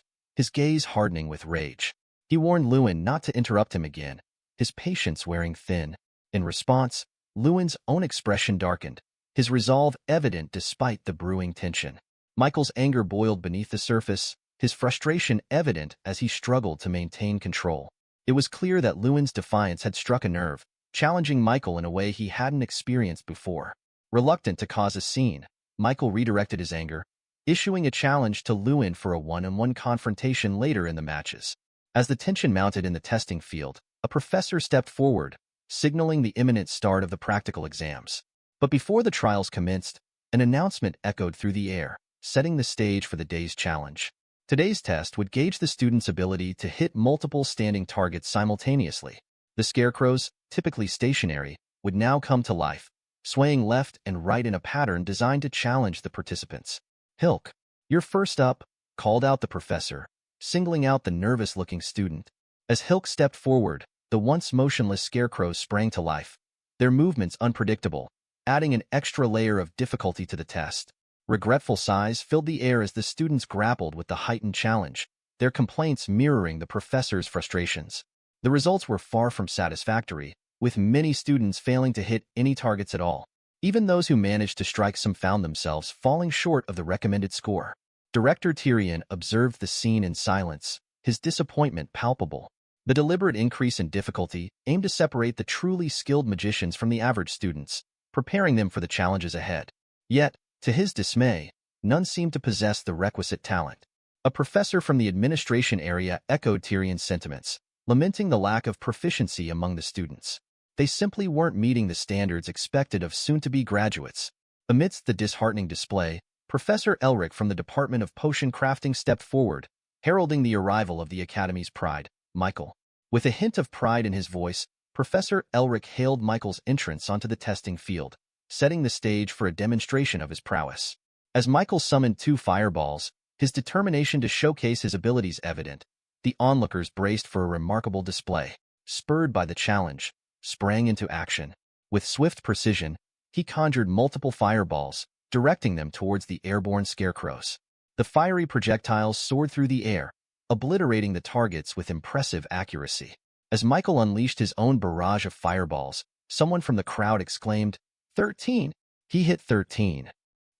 his gaze hardening with rage. He warned Lewin not to interrupt him again, his patience wearing thin. In response, Lewin's own expression darkened, his resolve evident despite the brewing tension. Michael's anger boiled beneath the surface, his frustration evident as he struggled to maintain control. It was clear that Lewin's defiance had struck a nerve, challenging Michael in a way he hadn't experienced before. Reluctant to cause a scene, Michael redirected his anger, issuing a challenge to Lewin for a one-on-one confrontation later in the matches. As the tension mounted in the testing field, a professor stepped forward, signaling the imminent start of the practical exams. But before the trials commenced, an announcement echoed through the air, setting the stage for the day's challenge. Today's test would gauge the student's ability to hit multiple standing targets simultaneously. The scarecrows, typically stationary, would now come to life, swaying left and right in a pattern designed to challenge the participants. "Hilk, you're first up," called out the professor, singling out the nervous-looking student. As Hilk stepped forward, the once motionless scarecrows sprang to life, their movements unpredictable, adding an extra layer of difficulty to the test. Regretful sighs filled the air as the students grappled with the heightened challenge, their complaints mirroring the professor's frustrations. The results were far from satisfactory, with many students failing to hit any targets at all. Even those who managed to strike some found themselves falling short of the recommended score. Director Tyrion observed the scene in silence, his disappointment palpable. The deliberate increase in difficulty aimed to separate the truly skilled magicians from the average students, preparing them for the challenges ahead. Yet, to his dismay, none seemed to possess the requisite talent. A professor from the administration area echoed Tyrion's sentiments, lamenting the lack of proficiency among the students. They simply weren't meeting the standards expected of soon-to-be graduates. Amidst the disheartening display, Professor Elric from the Department of Potion Crafting stepped forward, heralding the arrival of the Academy's pride, Michael. With a hint of pride in his voice, Professor Elric hailed Michael's entrance onto the testing field, setting the stage for a demonstration of his prowess. As Michael summoned 2 fireballs, his determination to showcase his abilities evident, the onlookers braced for a remarkable display. Spurred by the challenge, sprang into action. With swift precision, he conjured multiple fireballs, directing them towards the airborne scarecrows. The fiery projectiles soared through the air, obliterating the targets with impressive accuracy. As Michael unleashed his own barrage of fireballs, someone from the crowd exclaimed, 13! He hit 13.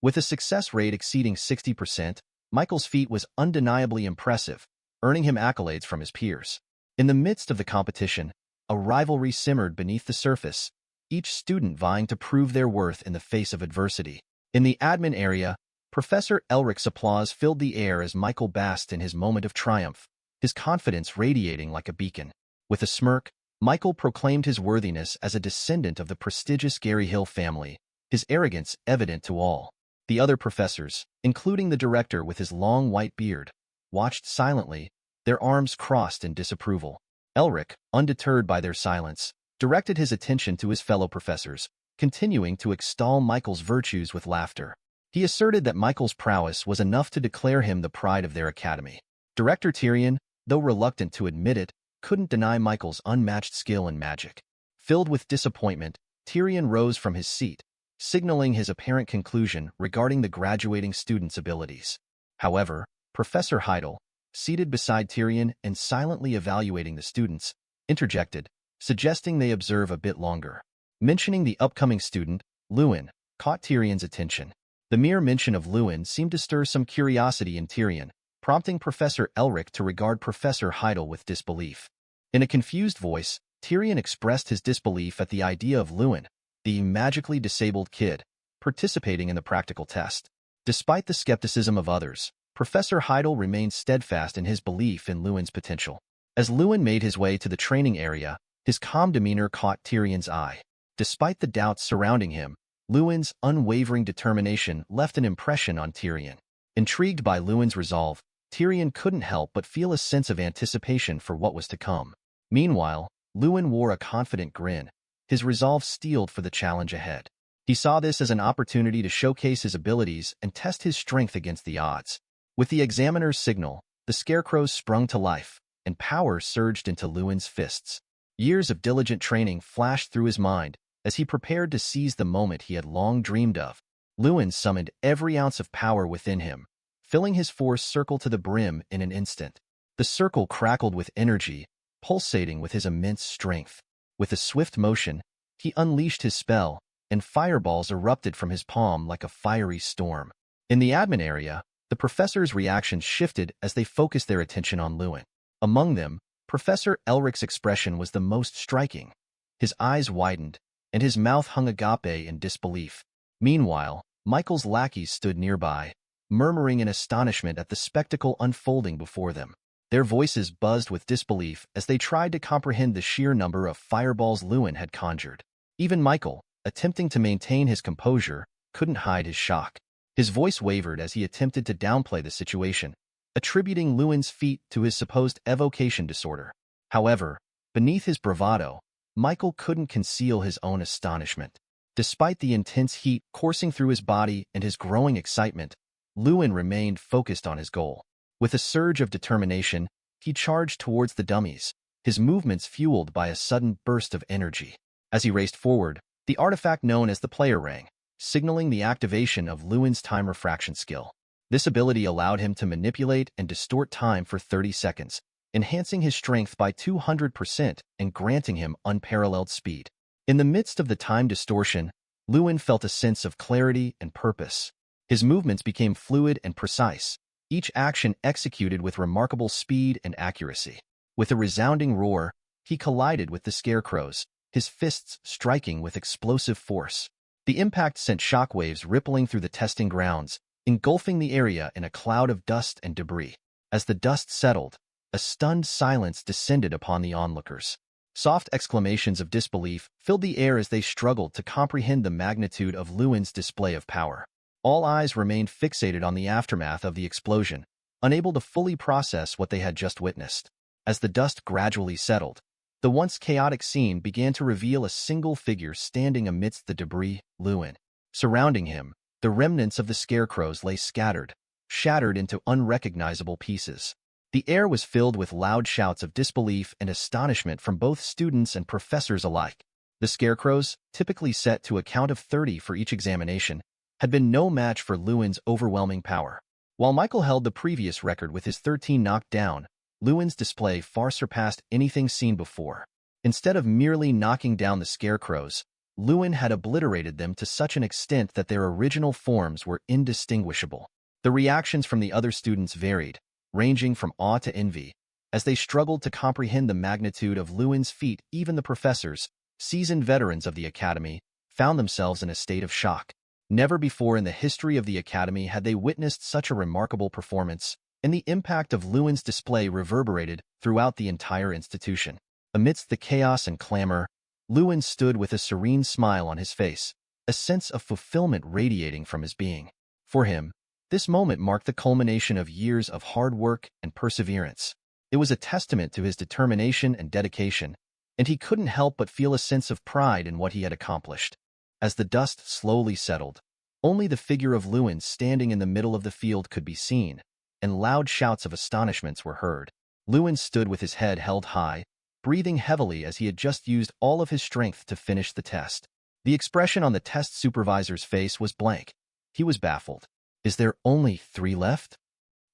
With a success rate exceeding 60%, Michael's feat was undeniably impressive, earning him accolades from his peers. In the midst of the competition, a rivalry simmered beneath the surface, each student vying to prove their worth in the face of adversity. In the admin area, Professor Elric's applause filled the air as Michael basked in his moment of triumph, his confidence radiating like a beacon. With a smirk, Michael proclaimed his worthiness as a descendant of the prestigious Gary Hill family, his arrogance evident to all. The other professors, including the director with his long white beard, watched silently, their arms crossed in disapproval. Elric, undeterred by their silence, directed his attention to his fellow professors, continuing to extol Michael's virtues with laughter. He asserted that Michael's prowess was enough to declare him the pride of their academy. Director Tyrion, though reluctant to admit it, couldn't deny Michael's unmatched skill in magic. Filled with disappointment, Tyrion rose from his seat, signaling his apparent conclusion regarding the graduating student's abilities. However, Professor Heidel, seated beside Tyrion and silently evaluating the students, interjected, suggesting they observe a bit longer. Mentioning the upcoming student, Lewin, caught Tyrion's attention. The mere mention of Lewin seemed to stir some curiosity in Tyrion, prompting Professor Elric to regard Professor Heidel with disbelief. In a confused voice, Tyrion expressed his disbelief at the idea of Lewin, the magically disabled kid, participating in the practical test. Despite the skepticism of others, Professor Heidel remained steadfast in his belief in Lewin's potential. As Lewin made his way to the training area, His calm demeanor caught Tyrion's eye. Despite the doubts surrounding him, Lewin's unwavering determination left an impression on Tyrion. Intrigued by Lewin's resolve, Tyrion couldn't help but feel a sense of anticipation for what was to come. Meanwhile, Lewin wore a confident grin, his resolve steeled for the challenge ahead. He saw this as an opportunity to showcase his abilities and test his strength against the odds. With the examiner's signal, the scarecrows sprung to life, and power surged into Lewin's fists. Years of diligent training flashed through his mind as he prepared to seize the moment he had long dreamed of. Lewin summoned every ounce of power within him, filling his force circle to the brim in an instant. The circle crackled with energy, pulsating with his immense strength. With a swift motion, he unleashed his spell, and fireballs erupted from his palm like a fiery storm. In the admin area, the professors' reactions shifted as they focused their attention on Lewin. Among them, Professor Elric's expression was the most striking. His eyes widened, and his mouth hung agape in disbelief. Meanwhile, Michael's lackeys stood nearby, murmuring in astonishment at the spectacle unfolding before them. Their voices buzzed with disbelief as they tried to comprehend the sheer number of fireballs Lewin had conjured. Even Michael, attempting to maintain his composure, couldn't hide his shock. His voice wavered as he attempted to downplay the situation, attributing Lewin's feat to his supposed evocation disorder. However, beneath his bravado, Michael couldn't conceal his own astonishment. Despite the intense heat coursing through his body and his growing excitement, Lewin remained focused on his goal. With a surge of determination, he charged towards the dummies, his movements fueled by a sudden burst of energy. As he raced forward, the artifact known as the player rang, signaling the activation of Lewin's time refraction skill. This ability allowed him to manipulate and distort time for 30 seconds, enhancing his strength by 200% and granting him unparalleled speed. In the midst of the time distortion, Lewin felt a sense of clarity and purpose. His movements became fluid and precise, each action executed with remarkable speed and accuracy. With a resounding roar, he collided with the scarecrows, his fists striking with explosive force. The impact sent shockwaves rippling through the testing grounds, engulfing the area in a cloud of dust and debris. As the dust settled, a stunned silence descended upon the onlookers. Soft exclamations of disbelief filled the air as they struggled to comprehend the magnitude of Lewin's display of power. All eyes remained fixated on the aftermath of the explosion, unable to fully process what they had just witnessed. As the dust gradually settled, the once chaotic scene began to reveal a single figure standing amidst the debris, Lewin. Surrounding him, the remnants of the scarecrows lay scattered, shattered into unrecognizable pieces. The air was filled with loud shouts of disbelief and astonishment from both students and professors alike. The scarecrows, typically set to a count of 30 for each examination, had been no match for Lewin's overwhelming power. While Michael held the previous record with his 13 knocked down, Lewin's display far surpassed anything seen before. Instead of merely knocking down the scarecrows, Lewin had obliterated them to such an extent that their original forms were indistinguishable. The reactions from the other students varied, ranging from awe to envy. As they struggled to comprehend the magnitude of Lewin's feat, even the professors, seasoned veterans of the academy, found themselves in a state of shock. Never before in the history of the academy had they witnessed such a remarkable performance, and the impact of Lewin's display reverberated throughout the entire institution. Amidst the chaos and clamor, Lewin stood with a serene smile on his face, a sense of fulfillment radiating from his being. For him, this moment marked the culmination of years of hard work and perseverance. It was a testament to his determination and dedication, and he couldn't help but feel a sense of pride in what he had accomplished. As the dust slowly settled, only the figure of Lewin standing in the middle of the field could be seen, and loud shouts of astonishment were heard. Lewin stood with his head held high, breathing heavily as he had just used all of his strength to finish the test. The expression on the test supervisor's face was blank. He was baffled. Is there only 3 left?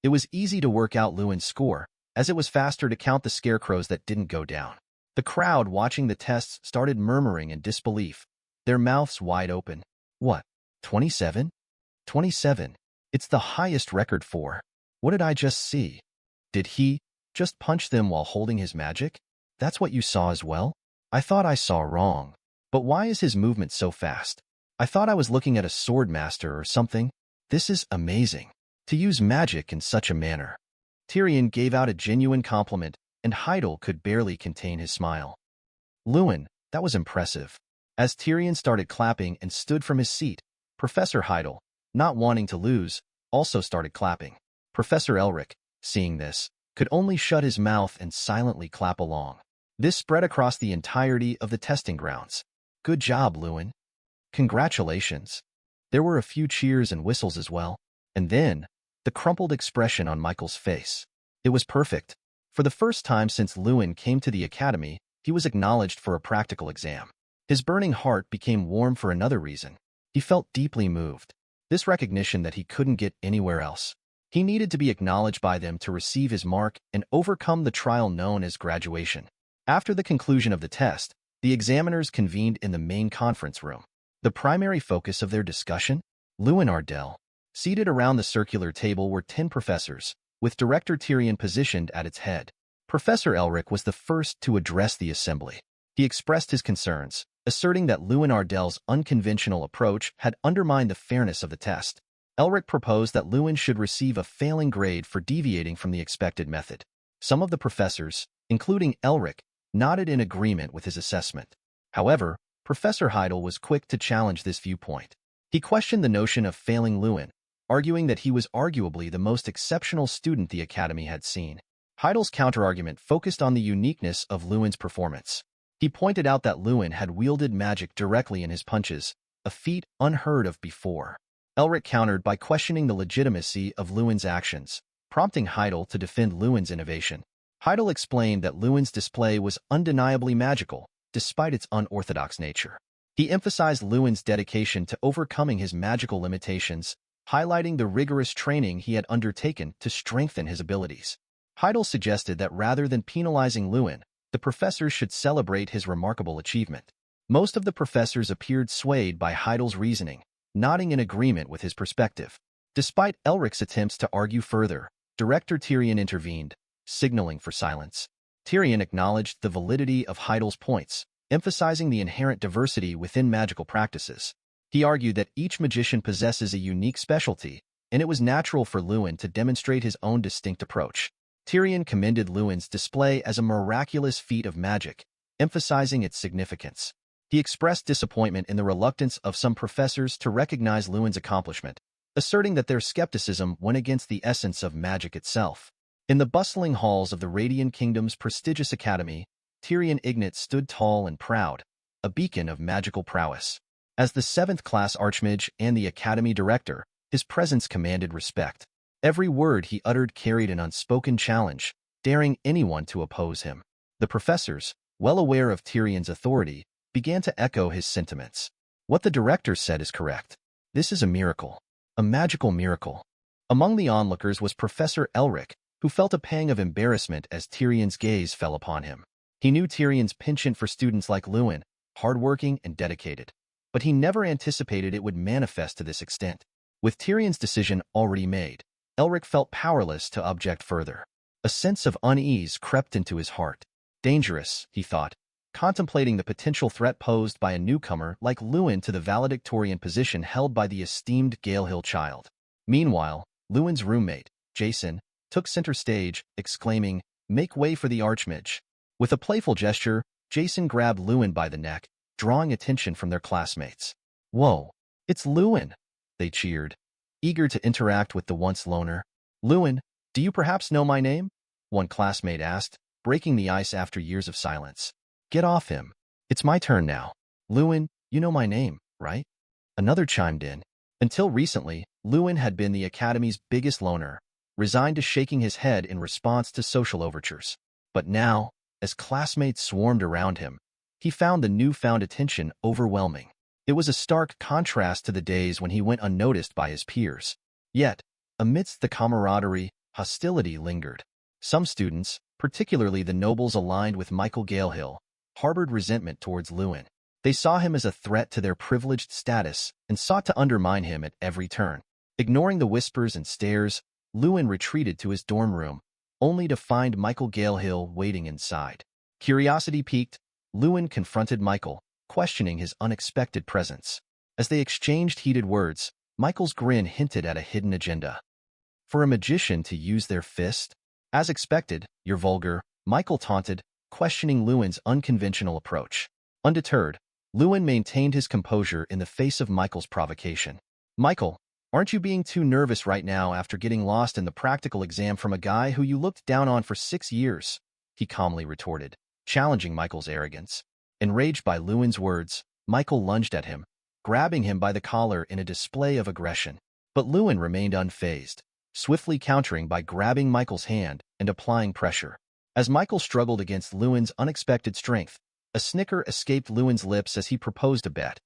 It was easy to work out Lewin's score, as it was faster to count the scarecrows that didn't go down. The crowd watching the tests started murmuring in disbelief, their mouths wide open. What? 27? 27. It's the highest record for. What did I just see? Did he just punch them while holding his magic? That's what you saw as well? I thought I saw wrong. But why is his movement so fast? I thought I was looking at a sword master or something. This is amazing. To use magic in such a manner. Tyrion gave out a genuine compliment, and Heidel could barely contain his smile. Lewin, that was impressive. As Tyrion started clapping and stood from his seat, Professor Heidel, not wanting to lose, also started clapping. Professor Elric, seeing this, could only shut his mouth and silently clap along. This spread across the entirety of the testing grounds. Good job, Lewin. Congratulations. There were a few cheers and whistles as well. And then, the crumpled expression on Michael's face. It was perfect. For the first time since Lewin came to the academy, he was acknowledged for a practical exam. His burning heart became warm for another reason. He felt deeply moved. This recognition that he couldn't get anywhere else. He needed to be acknowledged by them to receive his mark and overcome the trial known as graduation. After the conclusion of the test, the examiners convened in the main conference room. The primary focus of their discussion? Lewin Ardell. Seated around the circular table were 10 professors, with Director Tyrion positioned at its head. Professor Elric was the first to address the assembly. He expressed his concerns, asserting that Lewin Ardell's unconventional approach had undermined the fairness of the test. Elric proposed that Lewin should receive a failing grade for deviating from the expected method. Some of the professors, including Elric, nodded in agreement with his assessment. However, Professor Heidel was quick to challenge this viewpoint. He questioned the notion of failing Lewin, arguing that he was arguably the most exceptional student the Academy had seen. Heidel's counterargument focused on the uniqueness of Lewin's performance. He pointed out that Lewin had wielded magic directly in his punches, a feat unheard of before. Elric countered by questioning the legitimacy of Lewin's actions, prompting Heidel to defend Lewin's innovation. Heidel explained that Lewin's display was undeniably magical, despite its unorthodox nature. He emphasized Lewin's dedication to overcoming his magical limitations, highlighting the rigorous training he had undertaken to strengthen his abilities. Heidel suggested that rather than penalizing Lewin, the professors should celebrate his remarkable achievement. Most of the professors appeared swayed by Heidel's reasoning, nodding in agreement with his perspective. Despite Elric's attempts to argue further, Director Tyrion intervened, signaling for silence. Tyrion acknowledged the validity of Heidel's points, emphasizing the inherent diversity within magical practices. He argued that each magician possesses a unique specialty, and it was natural for Lewin to demonstrate his own distinct approach. Tyrion commended Lewin's display as a miraculous feat of magic, emphasizing its significance. He expressed disappointment in the reluctance of some professors to recognize Lewin's accomplishment, asserting that their skepticism went against the essence of magic itself. In the bustling halls of the Radiant Kingdom's prestigious academy, Tyrion Ignat stood tall and proud, a beacon of magical prowess. As the 7th-class Archmage and the academy director, his presence commanded respect. Every word he uttered carried an unspoken challenge, daring anyone to oppose him. The professors, well aware of Tyrion's authority, began to echo his sentiments. What the director said is correct. This is a miracle. A magical miracle. Among the onlookers was Professor Elric, who felt a pang of embarrassment as Tyrion's gaze fell upon him. He knew Tyrion's penchant for students like Lewin, hardworking and dedicated. But he never anticipated it would manifest to this extent. With Tyrion's decision already made, Elric felt powerless to object further. A sense of unease crept into his heart. Dangerous, he thought, contemplating the potential threat posed by a newcomer like Lewin to the valedictorian position held by the esteemed Galehill child. Meanwhile, Lewin's roommate, Jason, took center stage, exclaiming, "Make way for the Archmage." With a playful gesture, Jason grabbed Lewin by the neck, drawing attention from their classmates. "Whoa, it's Lewin!" they cheered, eager to interact with the once loner. "Lewin, do you perhaps know my name?" one classmate asked, breaking the ice after years of silence. "Get off him. It's my turn now." "Lewin, you know my name, right?" Another chimed in. Until recently, Lewin had been the academy's biggest loner, resigned to shaking his head in response to social overtures. But now, as classmates swarmed around him, he found the newfound attention overwhelming. It was a stark contrast to the days when he went unnoticed by his peers. Yet, amidst the camaraderie, hostility lingered. Some students, particularly the nobles aligned with Michael Galehill, harbored resentment towards Lewin. They saw him as a threat to their privileged status and sought to undermine him at every turn. Ignoring the whispers and stares, Lewin retreated to his dorm room, only to find Michael Galehill waiting inside. Curiosity piqued, Lewin confronted Michael, questioning his unexpected presence. As they exchanged heated words, Michael's grin hinted at a hidden agenda. "For a magician to use their fist?" "As expected, you're vulgar," Michael taunted, questioning Lewin's unconventional approach. Undeterred, Lewin maintained his composure in the face of Michael's provocation. "Michael, aren't you being too nervous right now after getting lost in the practical exam from a guy who you looked down on for 6 years?" he calmly retorted, challenging Michael's arrogance. Enraged by Lewin's words, Michael lunged at him, grabbing him by the collar in a display of aggression. But Lewin remained unfazed, swiftly countering by grabbing Michael's hand and applying pressure. As Michael struggled against Lewin's unexpected strength, a snicker escaped Lewin's lips as he proposed a bet,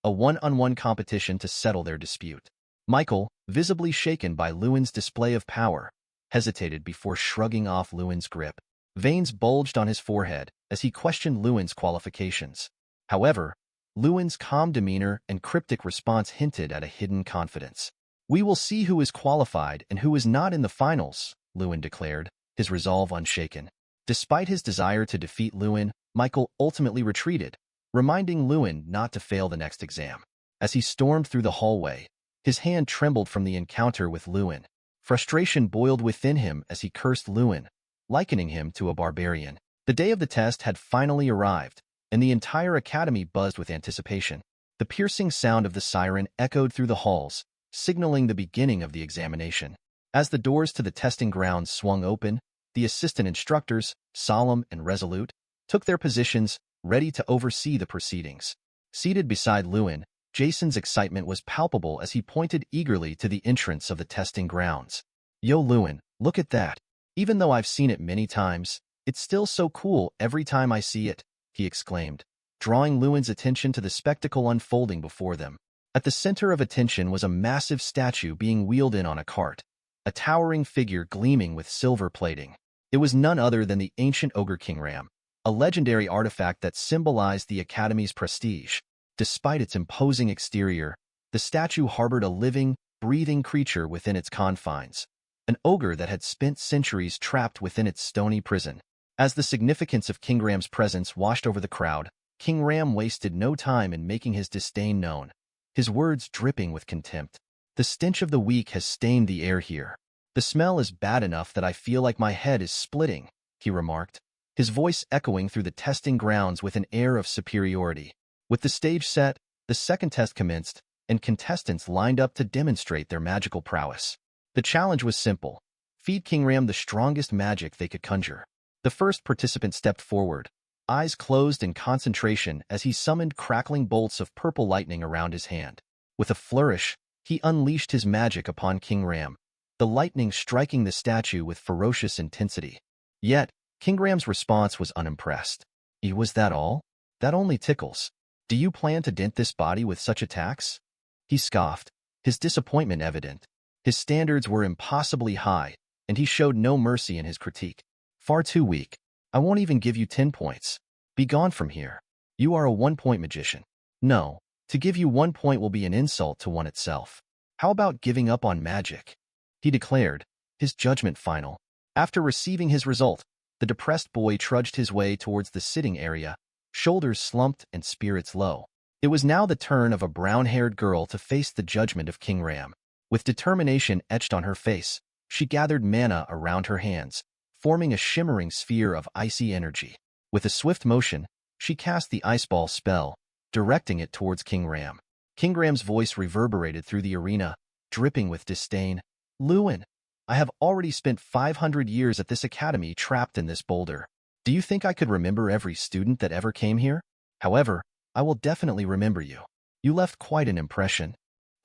a one-on-one competition to settle their dispute. Michael, visibly shaken by Lewin's display of power, hesitated before shrugging off Lewin's grip. Veins bulged on his forehead as he questioned Lewin's qualifications. However, Lewin's calm demeanor and cryptic response hinted at a hidden confidence. "We will see who is qualified and who is not in the finals," Lewin declared, his resolve unshaken. Despite his desire to defeat Lewin, Michael ultimately retreated, reminding Lewin not to fail the next exam. As he stormed through the hallway, his hand trembled from the encounter with Lewin. Frustration boiled within him as he cursed Lewin, likening him to a barbarian. The day of the test had finally arrived, and the entire academy buzzed with anticipation. The piercing sound of the siren echoed through the halls, signaling the beginning of the examination. As the doors to the testing grounds swung open, the assistant instructors, solemn and resolute, took their positions, ready to oversee the proceedings. Seated beside Lewin, Jason's excitement was palpable as he pointed eagerly to the entrance of the testing grounds. "Yo, Lewin, look at that. Even though I've seen it many times, it's still so cool every time I see it," he exclaimed, drawing Lewin's attention to the spectacle unfolding before them. At the center of attention was a massive statue being wheeled in on a cart, a towering figure gleaming with silver plating. It was none other than the Ancient Ogre Kingram, a legendary artifact that symbolized the Academy's prestige. Despite its imposing exterior, the statue harbored a living, breathing creature within its confines, an ogre that had spent centuries trapped within its stony prison. As the significance of Kingram's presence washed over the crowd, Kingram wasted no time in making his disdain known, his words dripping with contempt. "The stench of the weak has stained the air here. The smell is bad enough that I feel like my head is splitting," he remarked, his voice echoing through the testing grounds with an air of superiority. With the stage set, the second test commenced, and contestants lined up to demonstrate their magical prowess. The challenge was simple: feed Kingram the strongest magic they could conjure. The first participant stepped forward, eyes closed in concentration as he summoned crackling bolts of purple lightning around his hand. With a flourish, he unleashed his magic upon Kingram, the lightning striking the statue with ferocious intensity. Yet, Kingram's response was unimpressed. "Was that all? That only tickles. Do you plan to dent this body with such attacks?" He scoffed, his disappointment evident. His standards were impossibly high, and he showed no mercy in his critique. "Far too weak. I won't even give you 10 points. Be gone from here. You are a 1-point magician. No, to give you 1 point will be an insult to one itself. How about giving up on magic?" he declared, his judgment final. After receiving his result, the depressed boy trudged his way towards the sitting area, shoulders slumped and spirits low. It was now the turn of a brown-haired girl to face the judgment of Kingram. With determination etched on her face, she gathered mana around her hands, forming a shimmering sphere of icy energy. With a swift motion, she cast the ice ball spell, directing it towards Kingram. Kingram's voice reverberated through the arena, dripping with disdain. "Lewin, I have already spent 500 years at this academy trapped in this boulder. Do you think I could remember every student that ever came here? However, I will definitely remember you. You left quite an impression."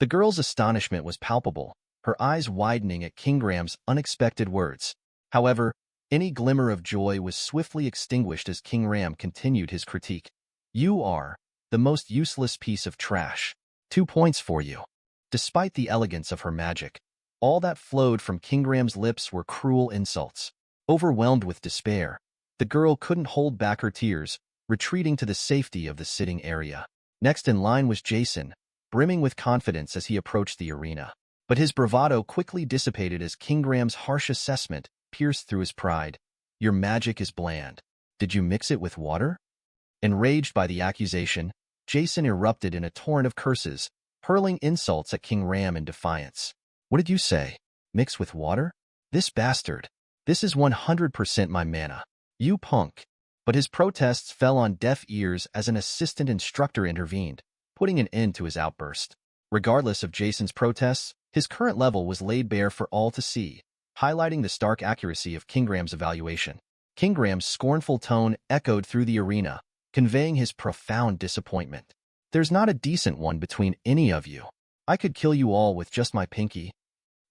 The girl's astonishment was palpable, her eyes widening at Kingram's unexpected words. However, any glimmer of joy was swiftly extinguished as Kingram continued his critique. "You are the most useless piece of trash. 2 points for you." Despite the elegance of her magic, all that flowed from Kingram's lips were cruel insults. Overwhelmed with despair, the girl couldn't hold back her tears, retreating to the safety of the sitting area. Next in line was Jason, brimming with confidence as he approached the arena. But his bravado quickly dissipated as Kingram's harsh assessment pierced through his pride. "Your magic is bland. Did you mix it with water?" Enraged by the accusation, Jason erupted in a torrent of curses, hurling insults at Kingram in defiance. "What did you say? Mix with water? This bastard. This is 100% my mana. You punk." But his protests fell on deaf ears as an assistant instructor intervened, putting an end to his outburst. Regardless of Jason's protests, his current level was laid bare for all to see, highlighting the stark accuracy of Kingram's evaluation. Kingram's scornful tone echoed through the arena, conveying his profound disappointment. There's not a decent one between any of you. I could kill you all with just my pinky.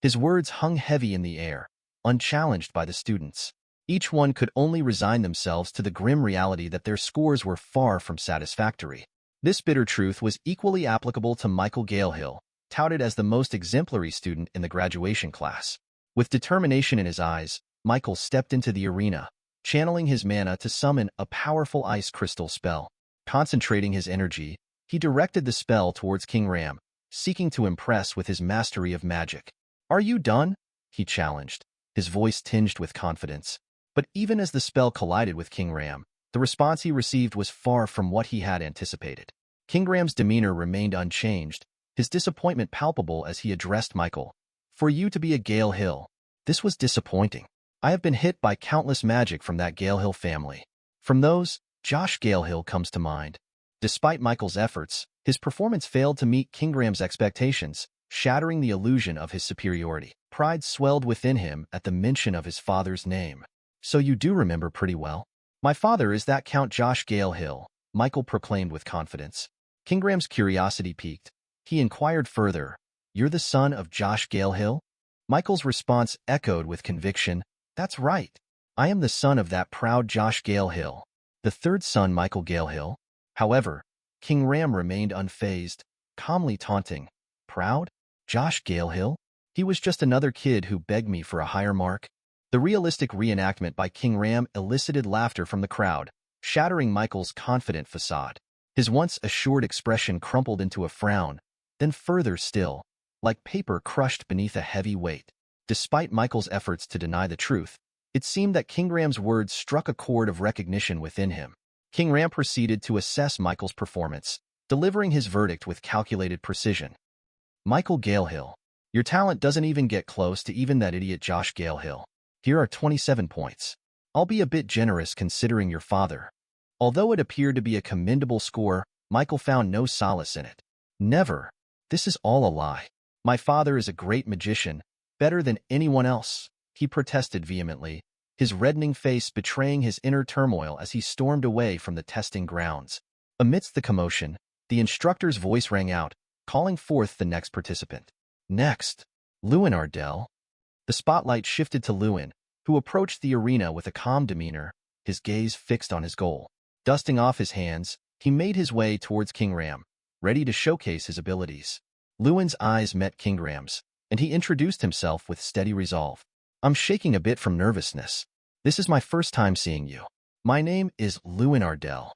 His words hung heavy in the air, unchallenged by the students. Each one could only resign themselves to the grim reality that their scores were far from satisfactory. This bitter truth was equally applicable to Michael Galehill, touted as the most exemplary student in the graduation class. With determination in his eyes, Michael stepped into the arena, channeling his mana to summon a powerful ice crystal spell. Concentrating his energy, he directed the spell towards Kingram, seeking to impress with his mastery of magic. "Are you done?" he challenged, his voice tinged with confidence. But even as the spell collided with Kingram, the response he received was far from what he had anticipated. Kingram's demeanor remained unchanged, his disappointment palpable as he addressed Michael. "For you to be a Galehill, this was disappointing. I have been hit by countless magic from that Galehill family. From those, Josh Galehill comes to mind." Despite Michael's efforts, his performance failed to meet Kingram's expectations, shattering the illusion of his superiority. Pride swelled within him at the mention of his father's name. "So you do remember pretty well." "My father is that Count Josh Galehill," Michael proclaimed with confidence. Kingram's curiosity piqued. He inquired further, "You're the son of Josh Galehill?" Michael's response echoed with conviction, "That's right. I am the son of that proud Josh Galehill, the third son Michael Galehill." However, Kingram remained unfazed, calmly taunting. "Proud? Josh Galehill? He was just another kid who begged me for a higher mark." The realistic reenactment by Kingram elicited laughter from the crowd, shattering Michael's confident facade. His once assured expression crumpled into a frown, then further still, like paper crushed beneath a heavy weight. Despite Michael's efforts to deny the truth, it seemed that Kingram's words struck a chord of recognition within him. Kingram proceeded to assess Michael's performance, delivering his verdict with calculated precision. "Michael Galehill, your talent doesn't even get close to even that idiot Josh Galehill. Here are 27 points. I'll be a bit generous considering your father." Although it appeared to be a commendable score, Michael found no solace in it. "Never. This is all a lie. My father is a great magician, better than anyone else," he protested vehemently, his reddening face betraying his inner turmoil as he stormed away from the testing grounds. Amidst the commotion, the instructor's voice rang out, calling forth the next participant. "Next, Lewin Ardell." The spotlight shifted to Lewin, who approached the arena with a calm demeanor, his gaze fixed on his goal. Dusting off his hands, he made his way towards Kingram, ready to showcase his abilities. Lewin's eyes met Kingram's, and he introduced himself with steady resolve. "I'm shaking a bit from nervousness. This is my first time seeing you. My name is Lewin Ardell."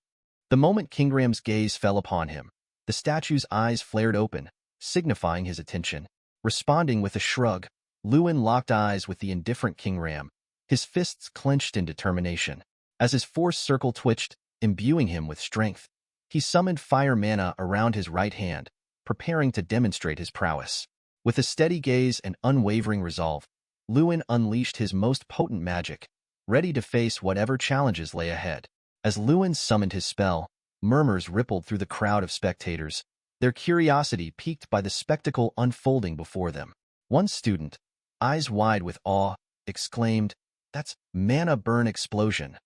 The moment Kingram's gaze fell upon him, the statue's eyes flared open, signifying his attention. Responding with a shrug, Lewin locked eyes with the indifferent Kingram, his fists clenched in determination. As his force circle twitched, imbuing him with strength, he summoned fire mana around his right hand, preparing to demonstrate his prowess. With a steady gaze and unwavering resolve, Lewin unleashed his most potent magic, ready to face whatever challenges lay ahead. As Lewin summoned his spell, murmurs rippled through the crowd of spectators, their curiosity piqued by the spectacle unfolding before them. One student, eyes wide with awe, exclaimed, "That's mana burn explosion."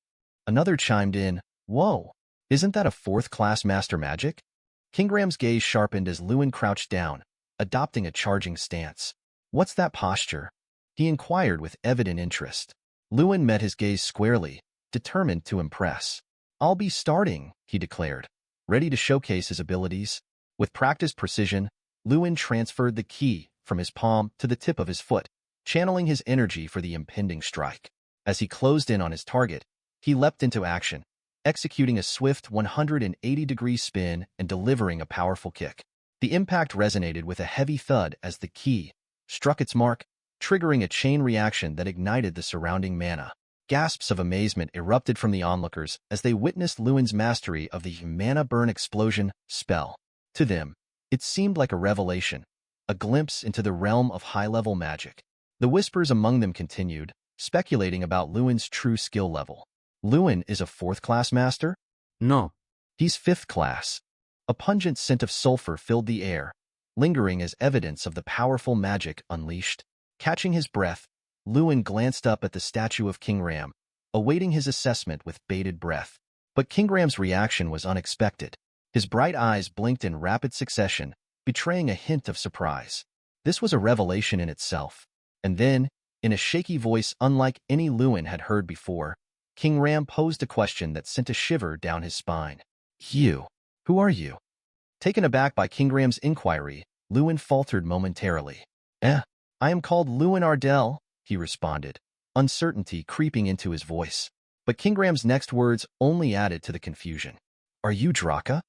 Another chimed in, "Whoa, isn't that a fourth-class master magic?" Kingram's gaze sharpened as Lewin crouched down, adopting a charging stance. "What's that posture?" he inquired with evident interest. Lewin met his gaze squarely, determined to impress. "I'll be starting," he declared, ready to showcase his abilities. With practiced precision, Lewin transferred the key from his palm to the tip of his foot, channeling his energy for the impending strike. As he closed in on his target, he leapt into action, executing a swift 180-degree spin and delivering a powerful kick. The impact resonated with a heavy thud as the key struck its mark, triggering a chain reaction that ignited the surrounding mana. Gasps of amazement erupted from the onlookers as they witnessed Lewin's mastery of the mana burn explosion spell. To them, it seemed like a revelation, a glimpse into the realm of high-level magic. The whispers among them continued, speculating about Lewin's true skill level. Lewin is a fourth-class master? No. He's fifth class. A pungent scent of sulfur filled the air, lingering as evidence of the powerful magic unleashed. Catching his breath, Lewin glanced up at the statue of Kingram, awaiting his assessment with bated breath. But Kingram's reaction was unexpected. His bright eyes blinked in rapid succession, betraying a hint of surprise. This was a revelation in itself. And then, in a shaky voice unlike any Lewin had heard before, Kingram posed a question that sent a shiver down his spine. You. Who are you? Taken aback by Kingram's inquiry, Lewin faltered momentarily. I am called Lewin Ardell, he responded, uncertainty creeping into his voice. But Kingram's next words only added to the confusion. Are you Draka?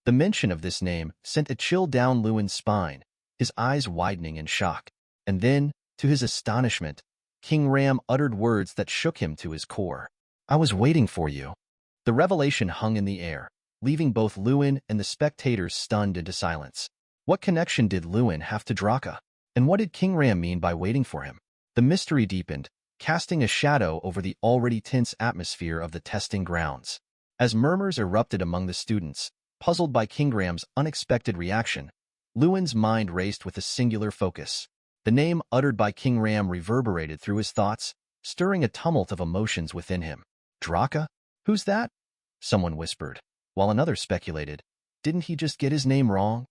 The mention of this name sent a chill down Lewin's spine, his eyes widening in shock. And then, to his astonishment, Kingram uttered words that shook him to his core. I was waiting for you. The revelation hung in the air, leaving both Lewin and the spectators stunned into silence. What connection did Lewin have to Draka? And what did Kingram mean by waiting for him? The mystery deepened, casting a shadow over the already tense atmosphere of the testing grounds. As murmurs erupted among the students, puzzled by Kingram's unexpected reaction, Lewin's mind raced with a singular focus. The name uttered by Kingram reverberated through his thoughts, stirring a tumult of emotions within him. Draka? Who's that? Someone whispered, while another speculated. Didn't he just get his name wrong?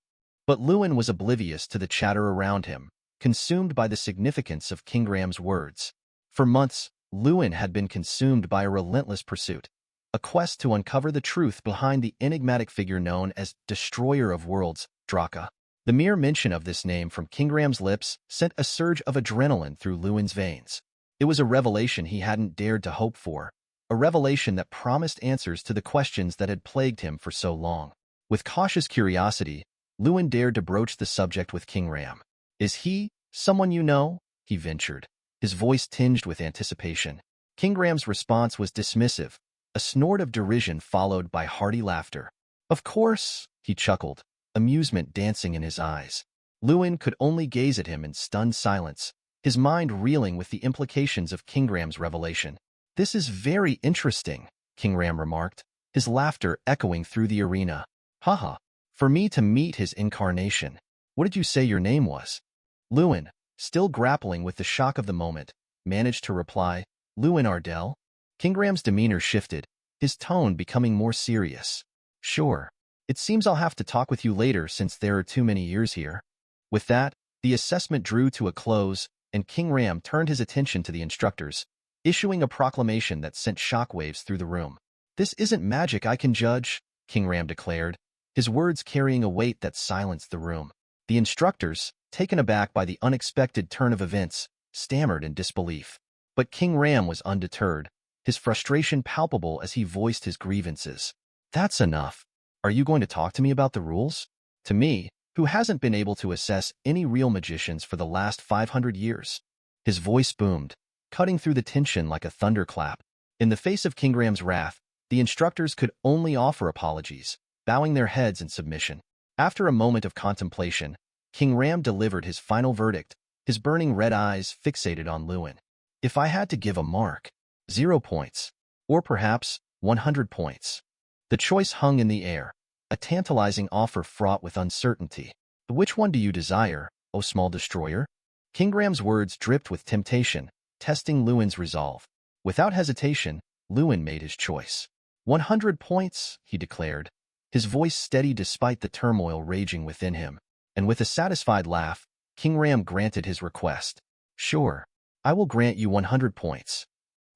But Lewin was oblivious to the chatter around him, consumed by the significance of Kingram's words. For months, Lewin had been consumed by a relentless pursuit, a quest to uncover the truth behind the enigmatic figure known as Destroyer of Worlds, Draka. The mere mention of this name from Kingram's lips sent a surge of adrenaline through Lewin's veins. It was a revelation he hadn't dared to hope for, a revelation that promised answers to the questions that had plagued him for so long. With cautious curiosity, Lewin dared to broach the subject with Kingram. Is he someone you know? He ventured, his voice tinged with anticipation. Kingram's response was dismissive, a snort of derision followed by hearty laughter. Of course, he chuckled, amusement dancing in his eyes. Lewin could only gaze at him in stunned silence, his mind reeling with the implications of Kingram's revelation. This is very interesting, Kingram remarked, his laughter echoing through the arena. Haha, for me to meet his incarnation. What did you say your name was? Lewin, still grappling with the shock of the moment, managed to reply, Lewin Ardell. Kingram's demeanor shifted, his tone becoming more serious. Sure. It seems I'll have to talk with you later since there are too many years here. With that, the assessment drew to a close, and Kingram turned his attention to the instructors, issuing a proclamation that sent shockwaves through the room. This isn't magic I can judge, Kingram declared, his words carrying a weight that silenced the room. The instructors, taken aback by the unexpected turn of events, stammered in disbelief. But Kingram was undeterred, his frustration palpable as he voiced his grievances. That's enough. Are you going to talk to me about the rules? To me, who hasn't been able to assess any real magicians for the last 500 years? His voice boomed, cutting through the tension like a thunderclap. In the face of Kingram's wrath, the instructors could only offer apologies, bowing their heads in submission. After a moment of contemplation, Kingram delivered his final verdict, his burning red eyes fixated on Lewin. If I had to give a mark, 0 points, or perhaps 100 points. The choice hung in the air, a tantalizing offer fraught with uncertainty. Which one do you desire, O small destroyer? Kingram's words dripped with temptation, testing Lewin's resolve. Without hesitation, Lewin made his choice. 100 points, he declared, his voice steady despite the turmoil raging within him. And with a satisfied laugh, Kingram granted his request. Sure, I will grant you 100 points.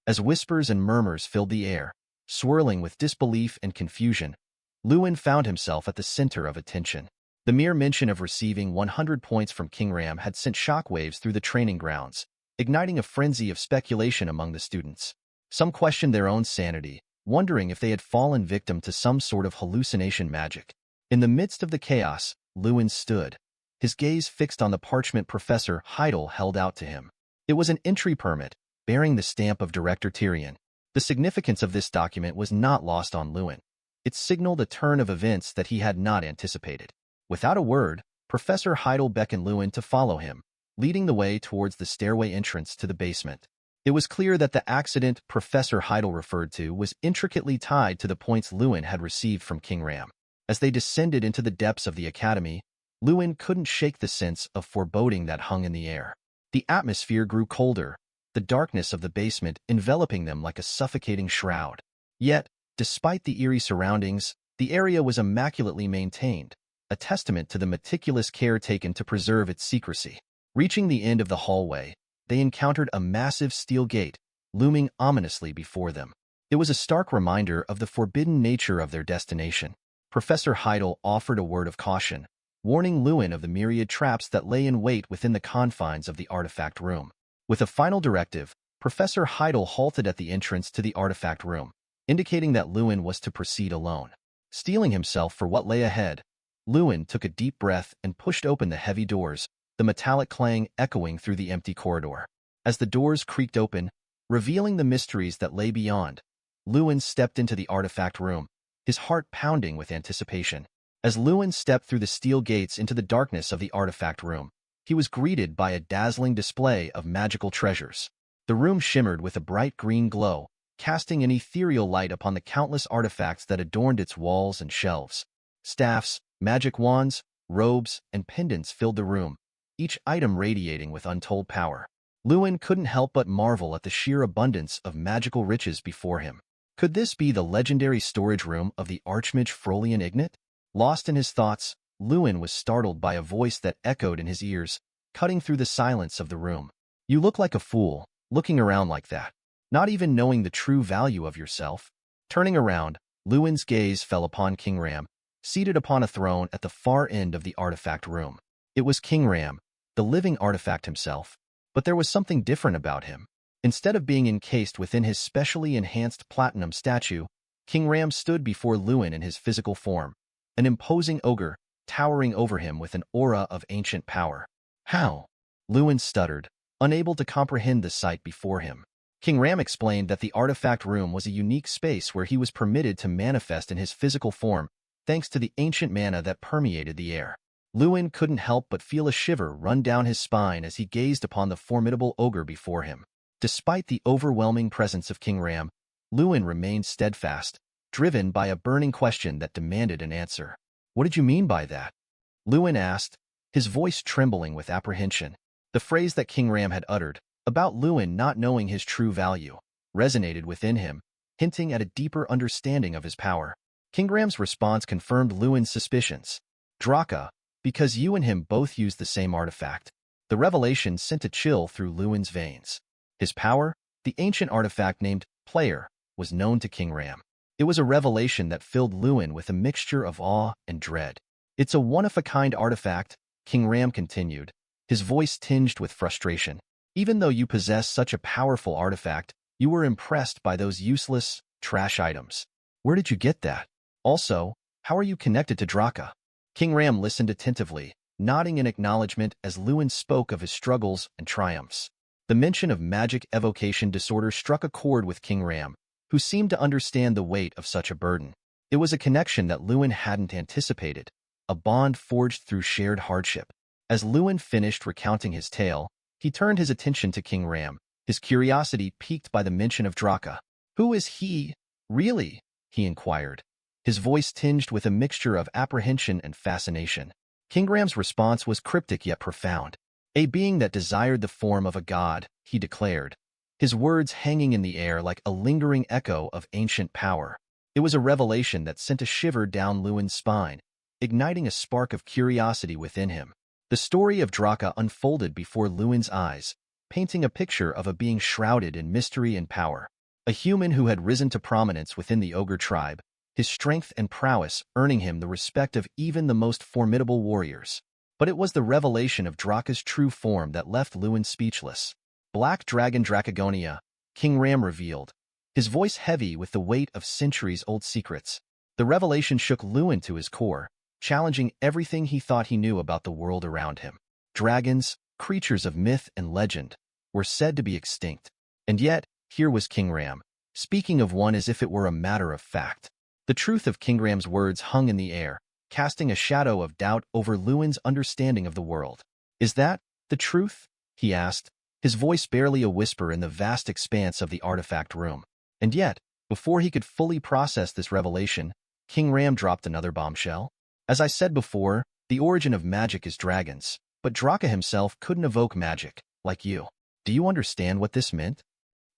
As whispers and murmurs filled the air, swirling with disbelief and confusion, Lewin found himself at the center of attention. The mere mention of receiving 100 points from Kingram had sent shockwaves through the training grounds, igniting a frenzy of speculation among the students. Some questioned their own sanity, wondering if they had fallen victim to some sort of hallucination magic. In the midst of the chaos, Lewin stood, his gaze fixed on the parchment Professor Heidel held out to him. It was an entry permit, bearing the stamp of Director Tyrion. The significance of this document was not lost on Lewin. It signaled a turn of events that he had not anticipated. Without a word, Professor Heidel beckoned Lewin to follow him, leading the way towards the stairway entrance to the basement. It was clear that the accident Professor Heidel referred to was intricately tied to the points Lewin had received from Kingram. As they descended into the depths of the academy, Lewin couldn't shake the sense of foreboding that hung in the air. The atmosphere grew colder, the darkness of the basement enveloping them like a suffocating shroud. Yet, despite the eerie surroundings, the area was immaculately maintained, a testament to the meticulous care taken to preserve its secrecy. Reaching the end of the hallway, they encountered a massive steel gate, looming ominously before them. It was a stark reminder of the forbidden nature of their destination. Professor Heidel offered a word of caution, warning Lewin of the myriad traps that lay in wait within the confines of the artifact room. With a final directive, Professor Heidel halted at the entrance to the artifact room, indicating that Lewin was to proceed alone. Steeling himself for what lay ahead, Lewin took a deep breath and pushed open the heavy doors, the metallic clang echoing through the empty corridor. As the doors creaked open, revealing the mysteries that lay beyond, Lewin stepped into the artifact room, his heart pounding with anticipation. As Lewin stepped through the steel gates into the darkness of the artifact room, he was greeted by a dazzling display of magical treasures. The room shimmered with a bright green glow, casting an ethereal light upon the countless artifacts that adorned its walls and shelves. Staffs, magic wands, robes, and pendants filled the room, each item radiating with untold power. Lewin couldn't help but marvel at the sheer abundance of magical riches before him. Could this be the legendary storage room of the Archmage Frolian Ignat? Lost in his thoughts, Lewin was startled by a voice that echoed in his ears, cutting through the silence of the room. "You look like a fool, looking around like that, not even knowing the true value of yourself." Turning around, Lewin's gaze fell upon Kingram, seated upon a throne at the far end of the artifact room. It was Kingram, the living artifact himself, but there was something different about him. Instead of being encased within his specially enhanced platinum statue, Kingram stood before Lewin in his physical form, an imposing ogre, towering over him with an aura of ancient power. "How?" Lewin stuttered, unable to comprehend the sight before him. Kingram explained that the artifact room was a unique space where he was permitted to manifest in his physical form, thanks to the ancient mana that permeated the air. Lewin couldn't help but feel a shiver run down his spine as he gazed upon the formidable ogre before him. Despite the overwhelming presence of Kingram, Lewin remained steadfast, driven by a burning question that demanded an answer. "What did you mean by that?" Lewin asked, his voice trembling with apprehension. The phrase that Kingram had uttered, about Lewin not knowing his true value, resonated within him, hinting at a deeper understanding of his power. Kingram's response confirmed Lewin's suspicions. "Draka, because you and him both used the same artifact." The revelation sent a chill through Lewin's veins. His power, the ancient artifact named Player, was known to Kingram. It was a revelation that filled Lewin with a mixture of awe and dread. "It's a one-of-a-kind artifact," Kingram continued, his voice tinged with frustration. "Even though you possess such a powerful artifact, you were impressed by those useless, trash items. Where did you get that? Also, how are you connected to Draka?" Kingram listened attentively, nodding in acknowledgement as Lewin spoke of his struggles and triumphs. The mention of magic evocation disorder struck a chord with Kingram, who seemed to understand the weight of such a burden. It was a connection that Lewin hadn't anticipated, a bond forged through shared hardship. As Lewin finished recounting his tale, he turned his attention to Kingram, his curiosity piqued by the mention of Draka. "Who is he, really?" he inquired, his voice tinged with a mixture of apprehension and fascination. Kingram's response was cryptic yet profound. "A being that desired the form of a god," he declared, his words hanging in the air like a lingering echo of ancient power. It was a revelation that sent a shiver down Lewin's spine, igniting a spark of curiosity within him. The story of Draka unfolded before Lewin's eyes, painting a picture of a being shrouded in mystery and power. A human who had risen to prominence within the ogre tribe, his strength and prowess earning him the respect of even the most formidable warriors. But it was the revelation of Draka's true form that left Lewin speechless. "Black Dragon Dracagonia," Kingram revealed, his voice heavy with the weight of centuries-old secrets. The revelation shook Lewin to his core, challenging everything he thought he knew about the world around him. Dragons, creatures of myth and legend, were said to be extinct. And yet, here was Kingram, speaking of one as if it were a matter of fact. The truth of Kingram's words hung in the air, casting a shadow of doubt over Lewin's understanding of the world. "Is that the truth?" he asked, his voice barely a whisper in the vast expanse of the artifact room. And yet, before he could fully process this revelation, Kingram dropped another bombshell. As I said before, the origin of magic is dragons, but Draka himself couldn't evoke magic, like you. Do you understand what this meant?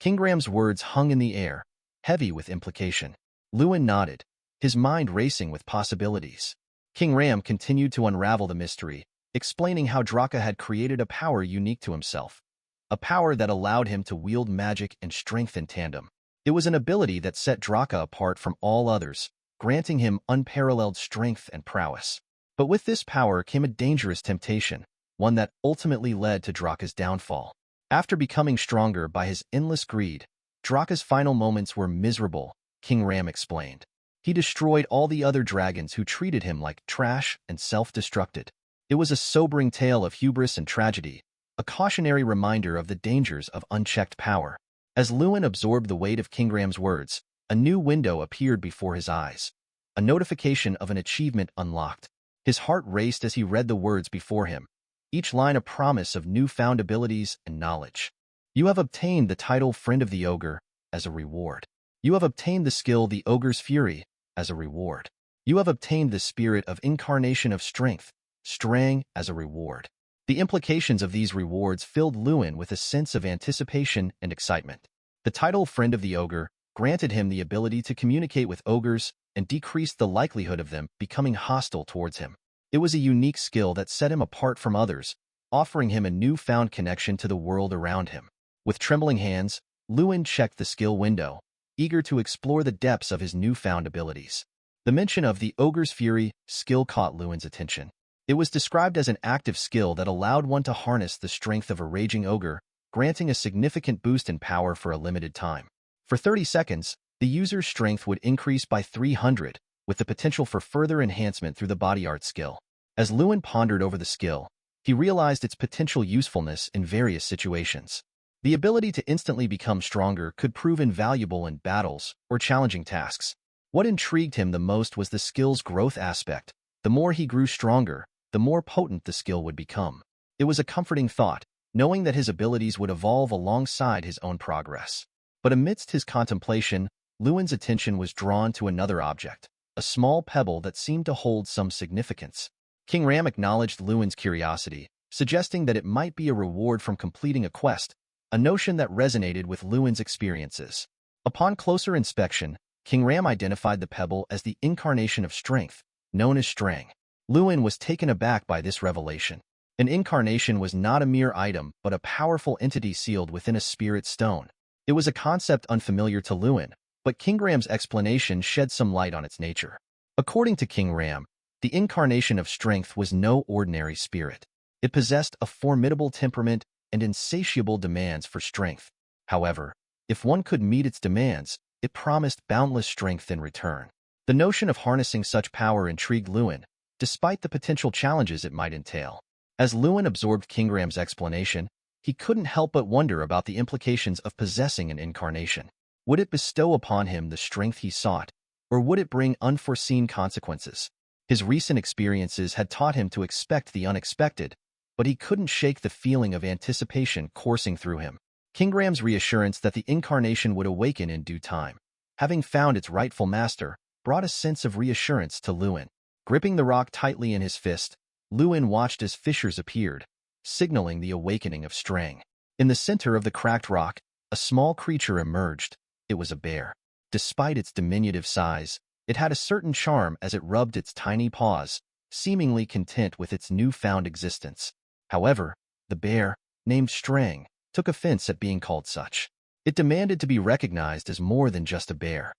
Kingram's words hung in the air, heavy with implication. Lewin nodded, his mind racing with possibilities. Kingram continued to unravel the mystery, explaining how Draka had created a power unique to himself, a power that allowed him to wield magic and strength in tandem. It was an ability that set Draka apart from all others, granting him unparalleled strength and prowess. But with this power came a dangerous temptation, one that ultimately led to Draka's downfall. After becoming stronger by his endless greed, Draka's final moments were miserable, Kingram explained. He destroyed all the other dragons who treated him like trash and self-destructed. It was a sobering tale of hubris and tragedy, a cautionary reminder of the dangers of unchecked power. As Lewin absorbed the weight of Kingram's words, a new window appeared before his eyes. A notification of an achievement unlocked. His heart raced as he read the words before him, each line a promise of newfound abilities and knowledge. You have obtained the title Friend of the Ogre as a reward. You have obtained the skill The Ogre's Fury as a reward. You have obtained the spirit of Incarnation of Strength, Straang, as a reward. The implications of these rewards filled Lewin with a sense of anticipation and excitement. The title Friend of the Ogre granted him the ability to communicate with ogres and decreased the likelihood of them becoming hostile towards him. It was a unique skill that set him apart from others, offering him a newfound connection to the world around him. With trembling hands, Lewin checked the skill window, eager to explore the depths of his newfound abilities. The mention of the Ogre's Fury skill caught Lewin's attention. It was described as an active skill that allowed one to harness the strength of a raging ogre, granting a significant boost in power for a limited time. For 30 seconds, the user's strength would increase by 300, with the potential for further enhancement through the body art skill. As Lewin pondered over the skill, he realized its potential usefulness in various situations. The ability to instantly become stronger could prove invaluable in battles or challenging tasks. What intrigued him the most was the skill's growth aspect. The more he grew stronger, the more potent the skill would become. It was a comforting thought, knowing that his abilities would evolve alongside his own progress. But amidst his contemplation, Lewin's attention was drawn to another object, a small pebble that seemed to hold some significance. Kingram acknowledged Lewin's curiosity, suggesting that it might be a reward from completing a quest, a notion that resonated with Lewin's experiences. Upon closer inspection, Kingram identified the pebble as the Incarnation of Strength, known as Straang. Lewin was taken aback by this revelation. An incarnation was not a mere item, but a powerful entity sealed within a spirit stone. It was a concept unfamiliar to Lewin, but Kingram's explanation shed some light on its nature. According to Kingram, the Incarnation of Strength was no ordinary spirit. It possessed a formidable temperament and insatiable demands for strength. However, if one could meet its demands, it promised boundless strength in return. The notion of harnessing such power intrigued Lewin, despite the potential challenges it might entail. As Lewin absorbed Kingram's explanation, he couldn't help but wonder about the implications of possessing an incarnation. Would it bestow upon him the strength he sought, or would it bring unforeseen consequences? His recent experiences had taught him to expect the unexpected, but he couldn't shake the feeling of anticipation coursing through him. Kingram's reassurance that the incarnation would awaken in due time, having found its rightful master, brought a sense of reassurance to Lewin. Gripping the rock tightly in his fist, Lewin watched as fissures appeared, signaling the awakening of Straang. In the center of the cracked rock, a small creature emerged. It was a bear. Despite its diminutive size, it had a certain charm as it rubbed its tiny paws, seemingly content with its newfound existence. However, the bear, named Straang, took offense at being called such. It demanded to be recognized as more than just a bear.